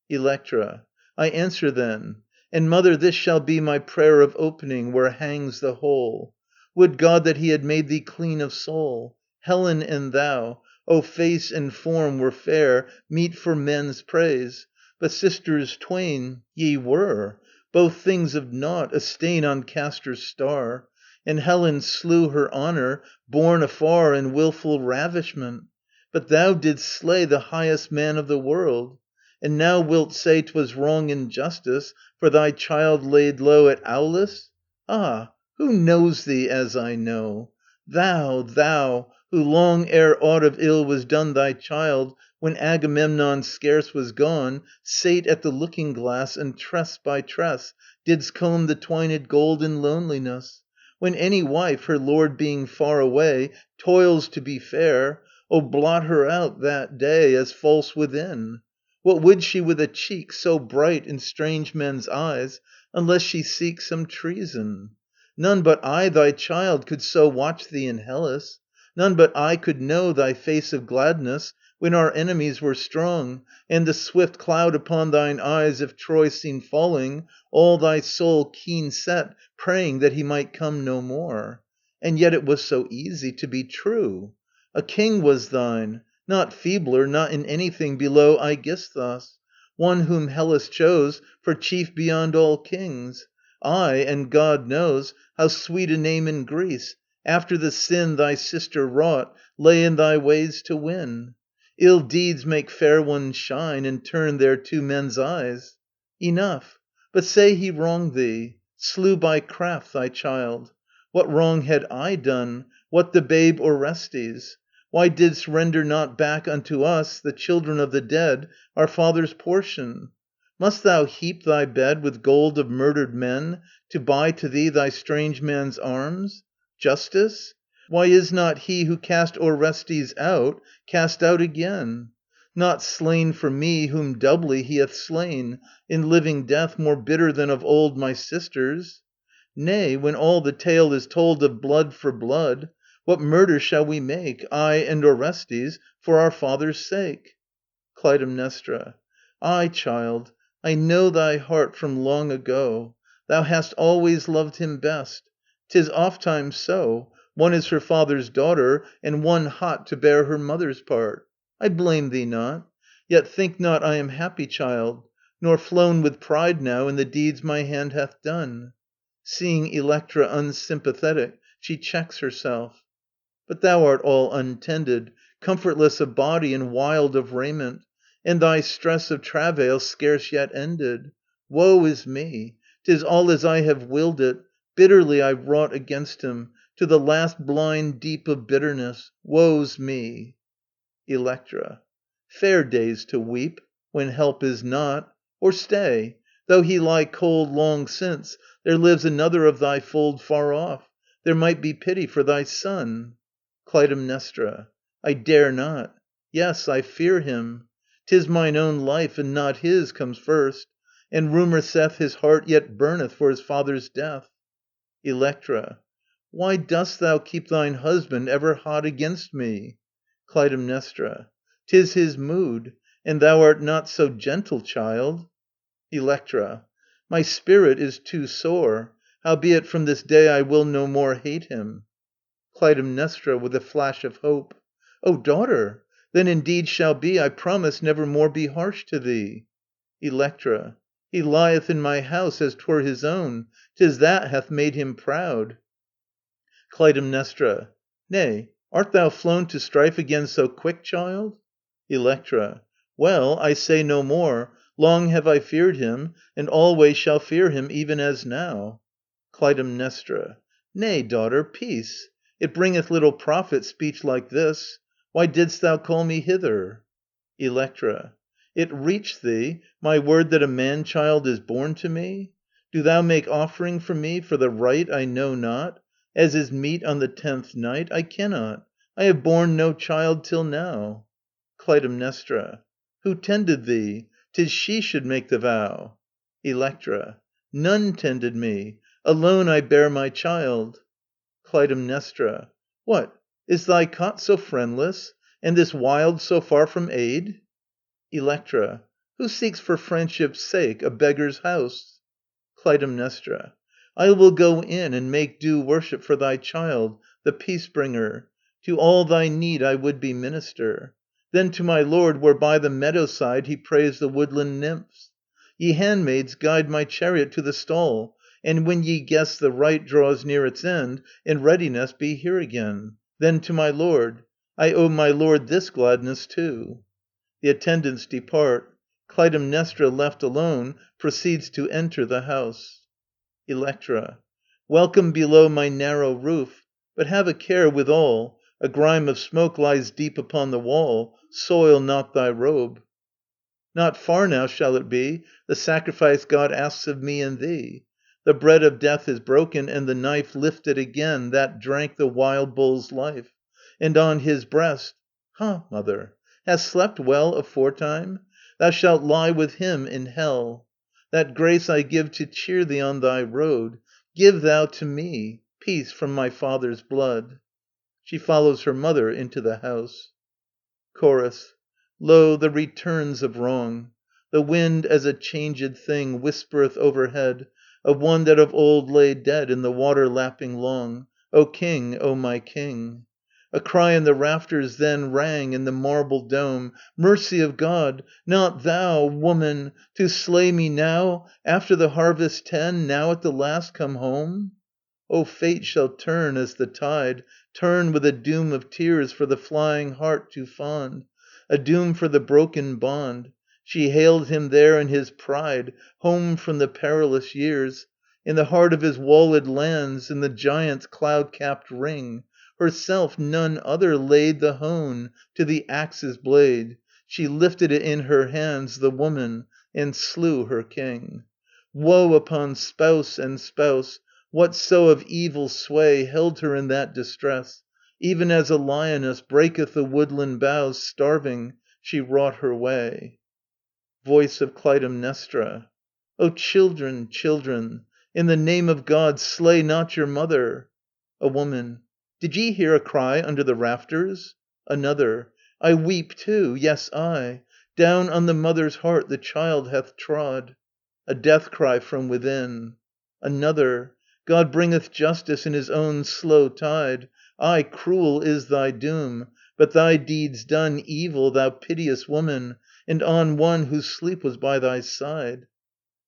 Electra. I answer then. And, mother, this shall be my prayer of opening, where hangs the whole. Would God that he had made thee clean of soul! Helen and thou, O face and form were fair, meet for men's praise. But sisters twain ye were, both things of naught, a stain on Castor's star. And Helen slew her honour, born afar in wilful ravishment. But thou didst slay the highest man of the world. And now wilt say 'twas wrong injustice for thy child laid low at Aulis? Ah, who knows thee as I know? Thou, who long ere aught of ill was done thy child, when Agamemnon scarce was gone, sate at the looking glass and tress by tress didst comb the twined gold in loneliness. When any wife, her lord being far away, toils to be fair, oh blot her out that day as false within. What would she with a cheek so bright in strange men's eyes, unless she seek some treason? None but I, thy child, could so watch thee in Hellas. None but I could know thy face of gladness, when our enemies were strong, and the swift cloud upon thine eyes, if Troy seemed falling, all thy soul keen set, praying that he might come no more. And yet it was so easy to be true. A king was thine, not feebler, not in anything below Aegisthus, one whom Hellas chose for chief beyond all kings. I, and God knows, how sweet a name in Greece, after the sin thy sister wrought, lay in thy ways to win. Ill deeds make fair ones shine, and turn thereto men's eyes. Enough. But say he wronged thee, slew by craft thy child. What wrong had I done, what the babe Orestes? Why didst render not back unto us, the children of the dead, our father's portion? Must thou heap thy bed with gold of murdered men, to buy to thee thy strange man's arms? Justice? Why is not he who cast Orestes out, cast out again? Not slain for me, whom doubly he hath slain, in living death more bitter than of old my sisters. Nay, when all the tale is told of blood for blood, what murder shall we make, I and Orestes, for our father's sake? Clytemnestra. Ay, child, I know thy heart from long ago. Thou hast always loved him best. 'Tis ofttimes so. One is her father's daughter, and one hot to bear her mother's part. I blame thee not. Yet think not I am happy, child, nor flown with pride now in the deeds my hand hath done. Seeing Electra unsympathetic, she checks herself. But thou art all untended, comfortless of body and wild of raiment, and thy stress of travail scarce yet ended. Woe is me! 'Tis all as I have willed it. Bitterly I've wrought against him, to the last blind deep of bitterness. Woe's me! Electra. Fair days to weep, when help is not. Or stay, though he lie cold long since, there lives another of thy fold far off. There might be pity for thy son. Clytemnestra. I dare not. Yes, I fear him. 'Tis mine own life, and not his, comes first. And rumour saith his heart yet burneth for his father's death. Electra. Why dost thou keep thine husband ever hot against me? Clytemnestra. 'Tis his mood, and thou art not so gentle, child. Electra. My spirit is too sore. Howbeit from this day I will no more hate him. Clytemnestra (with a flash of hope). O daughter, then indeed shall be, I promise never more be harsh to thee. Electra. He lieth in my house as 'twere his own. 'Tis that hath made him proud. Clytemnestra. Nay, art thou flown to strife again so quick, child? Electra. Well, I say no more. Long have I feared him, and always shall fear him, even as now. Clytemnestra. Nay, daughter, peace. It bringeth little profit, speech like this. Why didst thou call me hither? Electra. It reach thee, my word that a man child is born to me? Do thou make offering for me for the rite I know not, as is meet on the 10th night? I cannot. I have borne no child till now. Clytemnestra. Who tended thee? 'Tis she should make the vow. Electra. None tended me. Alone I bear my child. Clytemnestra. What, is thy cot so friendless, and this wild so far from aid? Electra. Who seeks for friendship's sake a beggar's house? Clytemnestra. I will go in and make due worship for thy child, the peace bringer. To all thy need I would be minister. Then to my lord, where by the meadow side he prays the woodland nymphs. Ye handmaids, guide my chariot to the stall, and when ye guess the rite draws near its end, in readiness be here again. Then to my lord. I owe my lord this gladness too. The attendants depart. Clytemnestra, left alone, proceeds to enter the house. Electra. Welcome below my narrow roof. But have a care withal. A grime of smoke lies deep upon the wall. Soil not thy robe. Not far now shall it be, the sacrifice God asks of me and thee. The bread of death is broken, and the knife Lifted again, that drank the wild bull's life. And on his breast Ha, mother, hast slept well aforetime? Thou shalt lie with him in hell. That grace I give to cheer thee on thy road. Give thou to me peace from my father's blood. She follows her mother into the house. Chorus. Lo, the returns of wrong! The wind, as a changed thing, Whispereth overhead Of one that of old lay dead in the water lapping long. O king, O my king! A cry in the rafters then rang in the marble dome. Mercy of God! Not thou, woman, to slay me now, after the harvest 10, now at the last come home? O fate shall turn as the tide, turn with a doom of tears for the flying heart too fond, a doom for the broken bond. She hailed him there in his pride, home from the perilous years, in the heart of his walled lands, in the giant's cloud-capped ring. Herself, none other, laid the hone to the axe's blade. She lifted it in her hands, the woman, and slew her king. Woe upon spouse and spouse! Whatso of evil sway Held her in that distress? Even as a lioness Breaketh the woodland boughs, starving, she wrought her way. Voice of Clytemnestra. O children, children, in the name of God, slay not your mother. A woman. Did ye hear a cry under the rafters? Another. I weep too, yes, I. Down on the mother's heart the child hath trod. A death cry from within. Another. God bringeth justice in his own slow tide. Ay, cruel is thy doom, but thy deeds done Evil, thou piteous woman, and on one whose sleep was by thy side.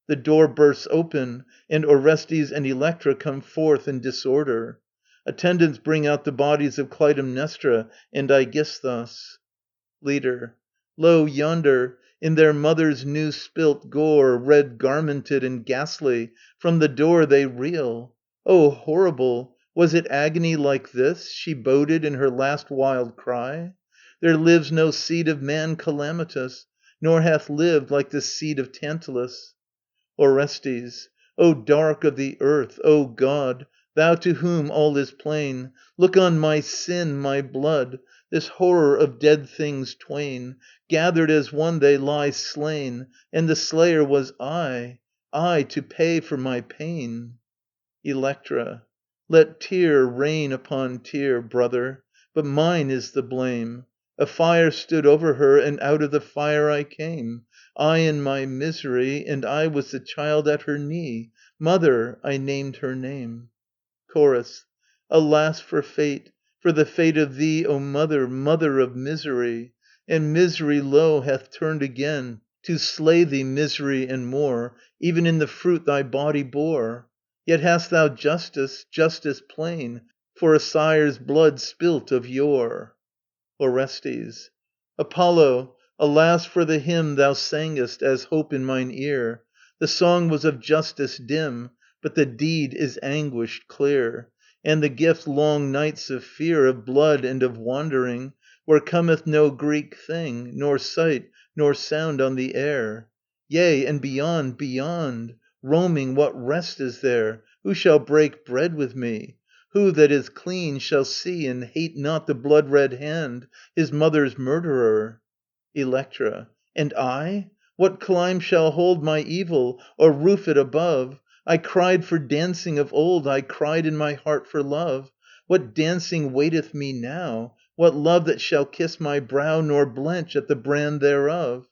The door bursts open, and Orestes and Electra come forth in disorder. Attendants bring out the bodies of Clytemnestra and Aegisthus. Leader. Lo, yonder, in their mother's new spilt gore, Red garmented and ghastly, from the door They reel. O horrible! Was it agony like this She boded in her last wild cry? There lives no seed of man calamitous, Nor hath lived like the seed of Tantalus. Orestes. O dark of the earth, O God, thou to whom all is plain, Look on my sin, my blood, this horror of dead things twain. Gathered as one they lie slain, and the slayer was I to pay for my pain. Electra. Let tear rain upon tear, brother, but mine is the blame. A fire stood over her, and out of the fire I came. I in my misery, and I was the child at her knee. Mother, I named her name. Chorus. Alas for fate, for the fate of thee, O mother, mother of misery! And misery, lo, hath turned again to slay thee, misery and more, even in the fruit thy body bore. Yet hast thou justice, justice plain, for a sire's blood spilt of yore. Orestes. Apollo, alas for the hymn thou sangest as hope in mine ear. The song was of justice dim, but the deed is anguished clear, and the gift long nights of fear, of blood and of wandering, where cometh no Greek thing, nor sight, nor sound on the air. Yea, and beyond, beyond, roaming, what rest is there? Who shall break bread with me? Who that is clean shall see and hate not the blood-red hand, his mother's murderer? Electra. And I? What clime shall hold my evil, or roof it above? I cried for dancing of old, I cried in my heart for love. What dancing waiteth me now? What love that shall kiss my brow, nor blench at the brand thereof?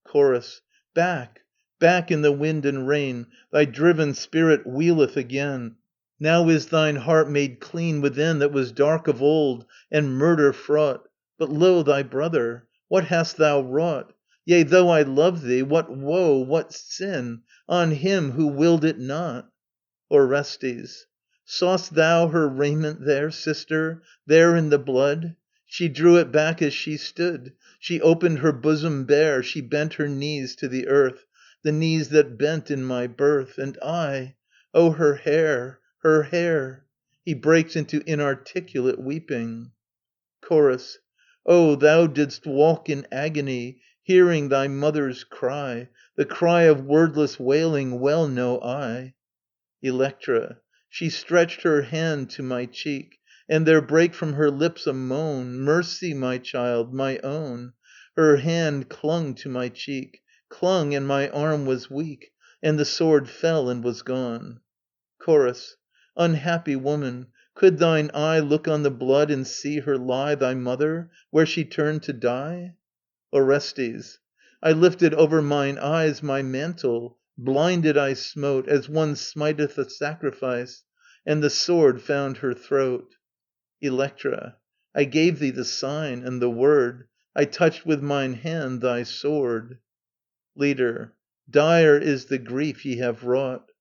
Chorus. Back, back in the wind and rain, thy driven spirit wheeleth again. Now is thine heart made clean within, that was dark of old and murder fraught. But lo, thy brother, what hast thou wrought? Yea, though I love thee, what woe, what sin, on him who willed it not? Orestes. Saw'st thou her raiment there, sister, there in the blood? She drew it back as she stood, she opened her bosom bare, she bent her knees to the earth, the knees that bent in my birth. And I, oh, her hair, her hair! He breaks into inarticulate weeping. Chorus. Oh, thou didst walk in agony, hearing thy mother's cry, the cry of wordless wailing well know I. Electra. She stretched her hand to my cheek, and there brake from her lips a moan. Mercy, my child, my own. Her hand clung to my cheek, clung, and my arm was weak, and the sword fell and was gone. Chorus. Unhappy woman, could thine eye look on the blood and see her lie, thy mother, where she turned to die? Orestes. I lifted over mine eyes my mantle, blinded I smote, as one smiteth a sacrifice, and the sword found her throat. Electra. I gave thee the sign and the word, I touched with mine hand thy sword. Leader. Dire is the grief ye have wrought.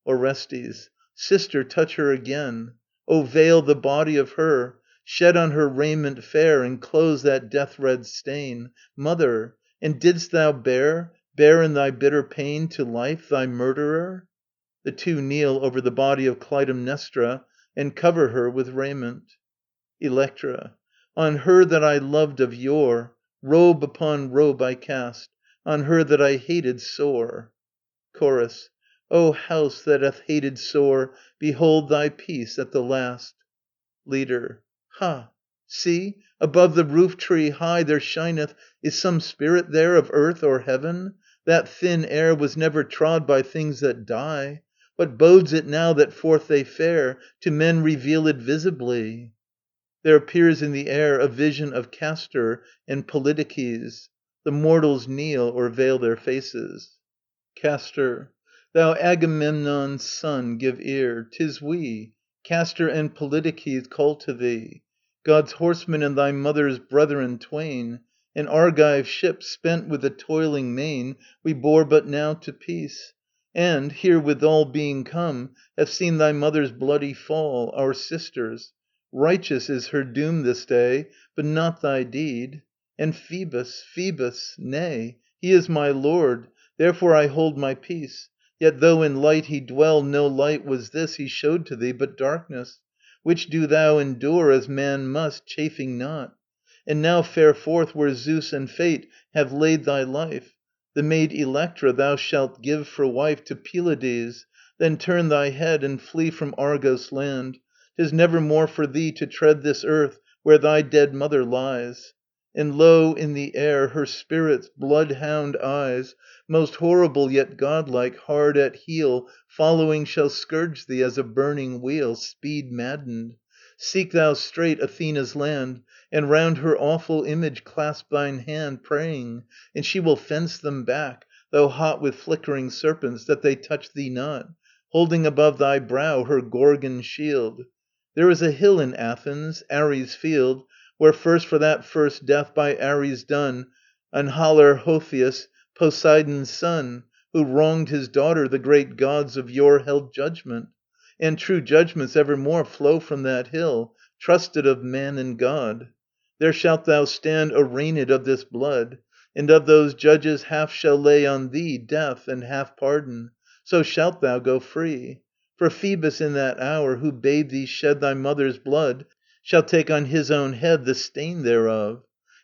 Orestes. Sister, touch her again. O veil the body of her, shed on her raiment fair, and close that death-red stain. Mother, and didst thou bear in thy bitter pain to life thy murderer? The two kneel over the body of Clytemnestra and cover her with raiment. Electra. On her that I loved of yore, robe upon robe I cast, on her that I hated sore. Chorus. O house that hath hated sore, behold thy peace at the last. Leader. Ha! See, above the roof tree high there shineth, is some spirit there of earth or heaven? That thin air was never trod by things that die. What bodes it now that forth they fare, to men revealed visibly? There appears in the air a vision of Castor and Polydices. The mortals kneel or veil their faces. Castor. Thou Agamemnon's son, give ear. 'Tis we, Castor and Polydices, call to thee, God's horsemen and thy mother's brethren twain. An Argive ship, spent with the toiling main, we bore but now to peace, and, herewithal being come, have seen thy mother's bloody fall, our sister's. Righteous is her doom this day, but not thy deed. And Phoebus, Phoebus, nay, he is my lord, therefore I hold my peace. Yet though in light he dwell, no light was this He showed to thee, but darkness, which do thou endure as man must, chafing not. And now fare forth where Zeus and Fate have laid thy life. The maid Electra thou shalt give for wife to Pylades, then turn thy head and flee from Argos land. 'Tis never more for thee to tread this earth where thy dead mother lies. And lo, in the air her spirit's bloodhound eyes, most horrible yet godlike, hard at heel, following shall scourge thee as a burning wheel, speed maddened. Seek thou straight Athena's land, and round her awful image clasp thine hand, praying, and she will fence them back, though hot with flickering serpents, that they touch thee not, holding above thy brow her Gorgon shield. There is a hill in Athens, Ares' field, where first for that first death by Ares done, an Haller-Hothius, Poseidon's son, who wronged his daughter, the great gods of yore held judgment. And true judgments evermore flow from that hill, trusted of man and god. There shalt thou stand arraigned of this blood, and of those judges half shall lay on thee death and half pardon. So shalt thou go free. For Phoebus in that hour, who bade thee shed thy mother's blood, shall take on his own head the stain thereof.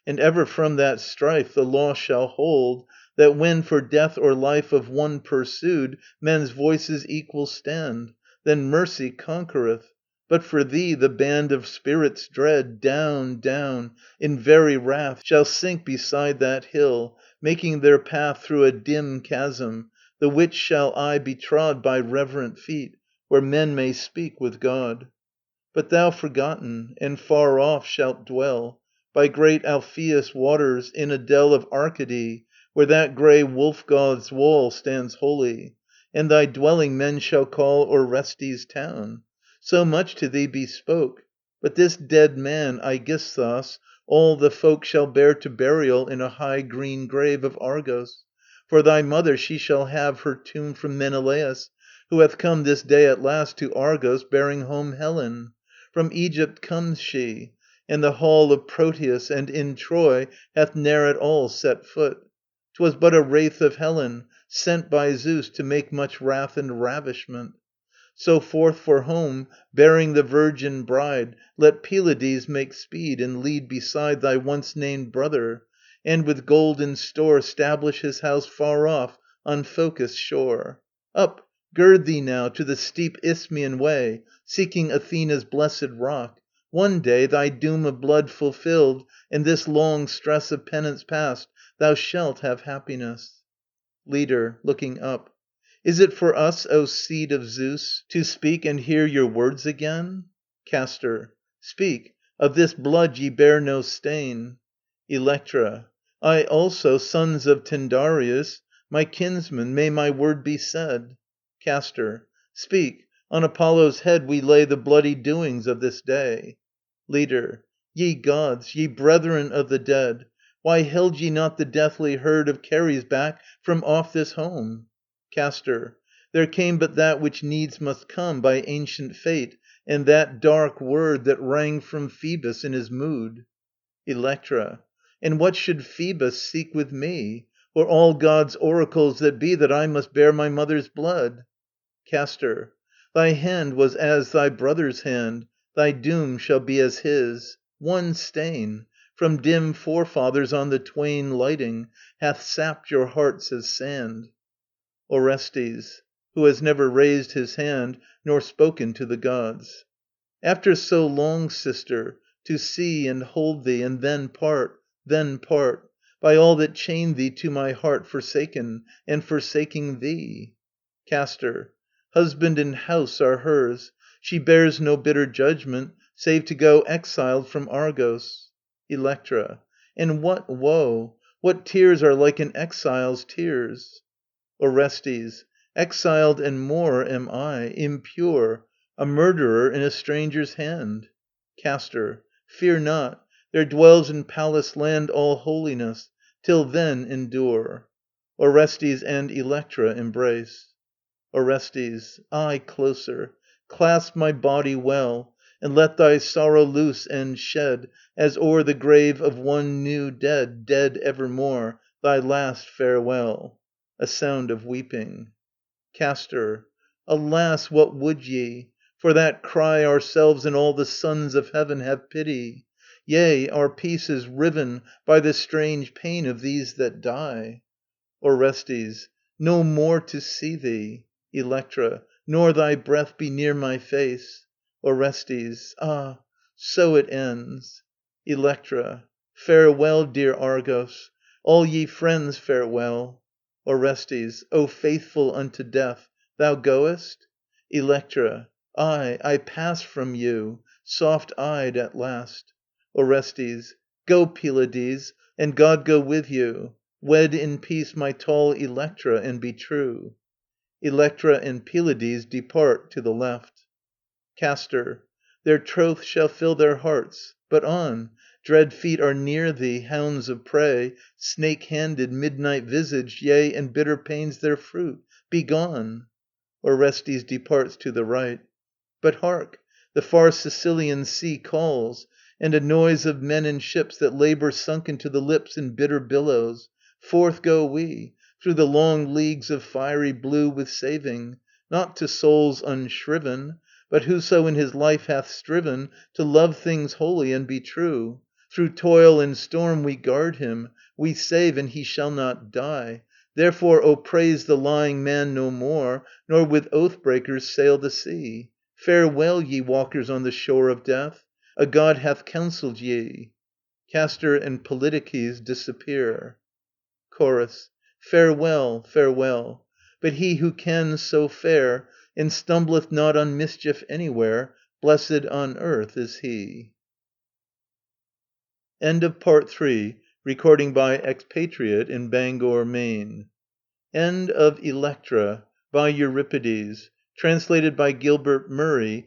And ever from that strife the law shall hold, that when for death or life of one pursued men's voices equal stand, then mercy conquereth. But for thee the band of spirits dread, down, down, in very wrath, shall sink beside that hill, making their path through a dim chasm, the which shall aye be trod by reverent feet, where men may speak with God. But thou forgotten, and far off shalt dwell, by great Alpheus' waters, in a dell of Arcady, where that grey wolf god's wall stands holy, and thy dwelling men shall call Orestes' town. So much to thee bespoke. But this dead man, Aegisthus, all the folk shall bear to burial in a high green grave of Argos. For thy mother, she shall have her tomb from Menelaus, who hath come this day at last to Argos, bearing home Helen. From Egypt comes she, and the hall of Proteus, and in Troy hath ne'er at all set foot. 'Twas but a wraith of Helen, sent by Zeus to make much wrath and ravishment. So forth for home, bearing the virgin bride, let Pylades make speed, and lead beside thy once named brother, and with golden store stablish his house far off on Phocis' shore. Up, gird thee now to the steep Isthmian way, seeking Athena's blessed rock. One day, thy doom of blood fulfilled, and this long stress of penance past, thou shalt have happiness. Leader, looking up. Is it for us, O seed of Zeus, to speak and hear your words again? Castor. Speak. Of this blood ye bear no stain. Electra. I also, sons of Tyndareus, my kinsmen, may my word be said? Castor. Speak. On Apollo's head we lay the bloody doings of this day. Leader. Ye gods, ye brethren of the dead, why held ye not the deathly herd of Ceres back from off this home? Castor. There came but that which needs must come by ancient fate, and that dark word that rang from Phoebus in his mood. Electra. And what should Phoebus seek with me, or all God's oracles that be, that I must bear my mother's blood? Castor. Thy hand was as thy brother's hand, thy doom shall be as his. One stain, from dim forefathers on the twain lighting, hath sapped your hearts as sand. Orestes, who has never raised his hand nor spoken to the gods. After so long, sister, to see and hold thee, and then part, by all that chained thee to my heart forsaken, and forsaking thee. Castor. Husband and house are hers. She bears no bitter judgment, save to go exiled from Argos. Electra. And what woe, what tears are like an exile's tears? Orestes. Exiled and more am I, impure, a murderer in a stranger's hand. Castor. Fear not. There dwells in Pallas' land all holiness. Till then endure. Orestes and Electra embrace. Orestes. Aye, closer. Clasp my body well, and let thy sorrow loose and shed, as o'er the grave of one new dead, dead evermore, thy last farewell. A sound of weeping. Castor. Alas, what would ye? For that cry ourselves and all the sons of heaven have pity. Yea, our peace is riven by the strange pain of these that die. Orestes. No more to see thee. Electra. Nor thy breath be near my face. Orestes. Ah, so it ends. Electra. Farewell, dear Argos. All ye friends, farewell. Orestes. O faithful unto death, thou goest? Electra. Aye, I pass from you, soft-eyed at last. Orestes. Go, Pylades, and God go with you. Wed in peace my tall Electra, and be true. Electra and Pylades depart to the left. Castor. Their troth shall fill their hearts. But on! Dread feet are near thee, hounds of prey, snake-handed, midnight-visaged, yea, and bitter pain's their fruit. Begone! Orestes departs to the right. But hark! The far Sicilian sea calls, and a noise of men and ships that labour sunken to the lips in bitter billows. Forth go we, through the long leagues of fiery blue with saving, not to souls unshriven, but whoso in his life hath striven to love things holy and be true. Through toil and storm we guard him, we save, and he shall not die. Therefore, O praise the lying man no more, nor with oath breakers sail the sea. Farewell, ye walkers on the shore of death. A god hath counselled ye. Castor and Polytices disappear. Chorus. Farewell, farewell. But he who can so fare, and stumbleth not on mischief anywhere, blessed on earth is he. End of Part 3. Recording by Expatriate in Bangor, Maine. End of Electra by Euripides. Translated by Gilbert Murray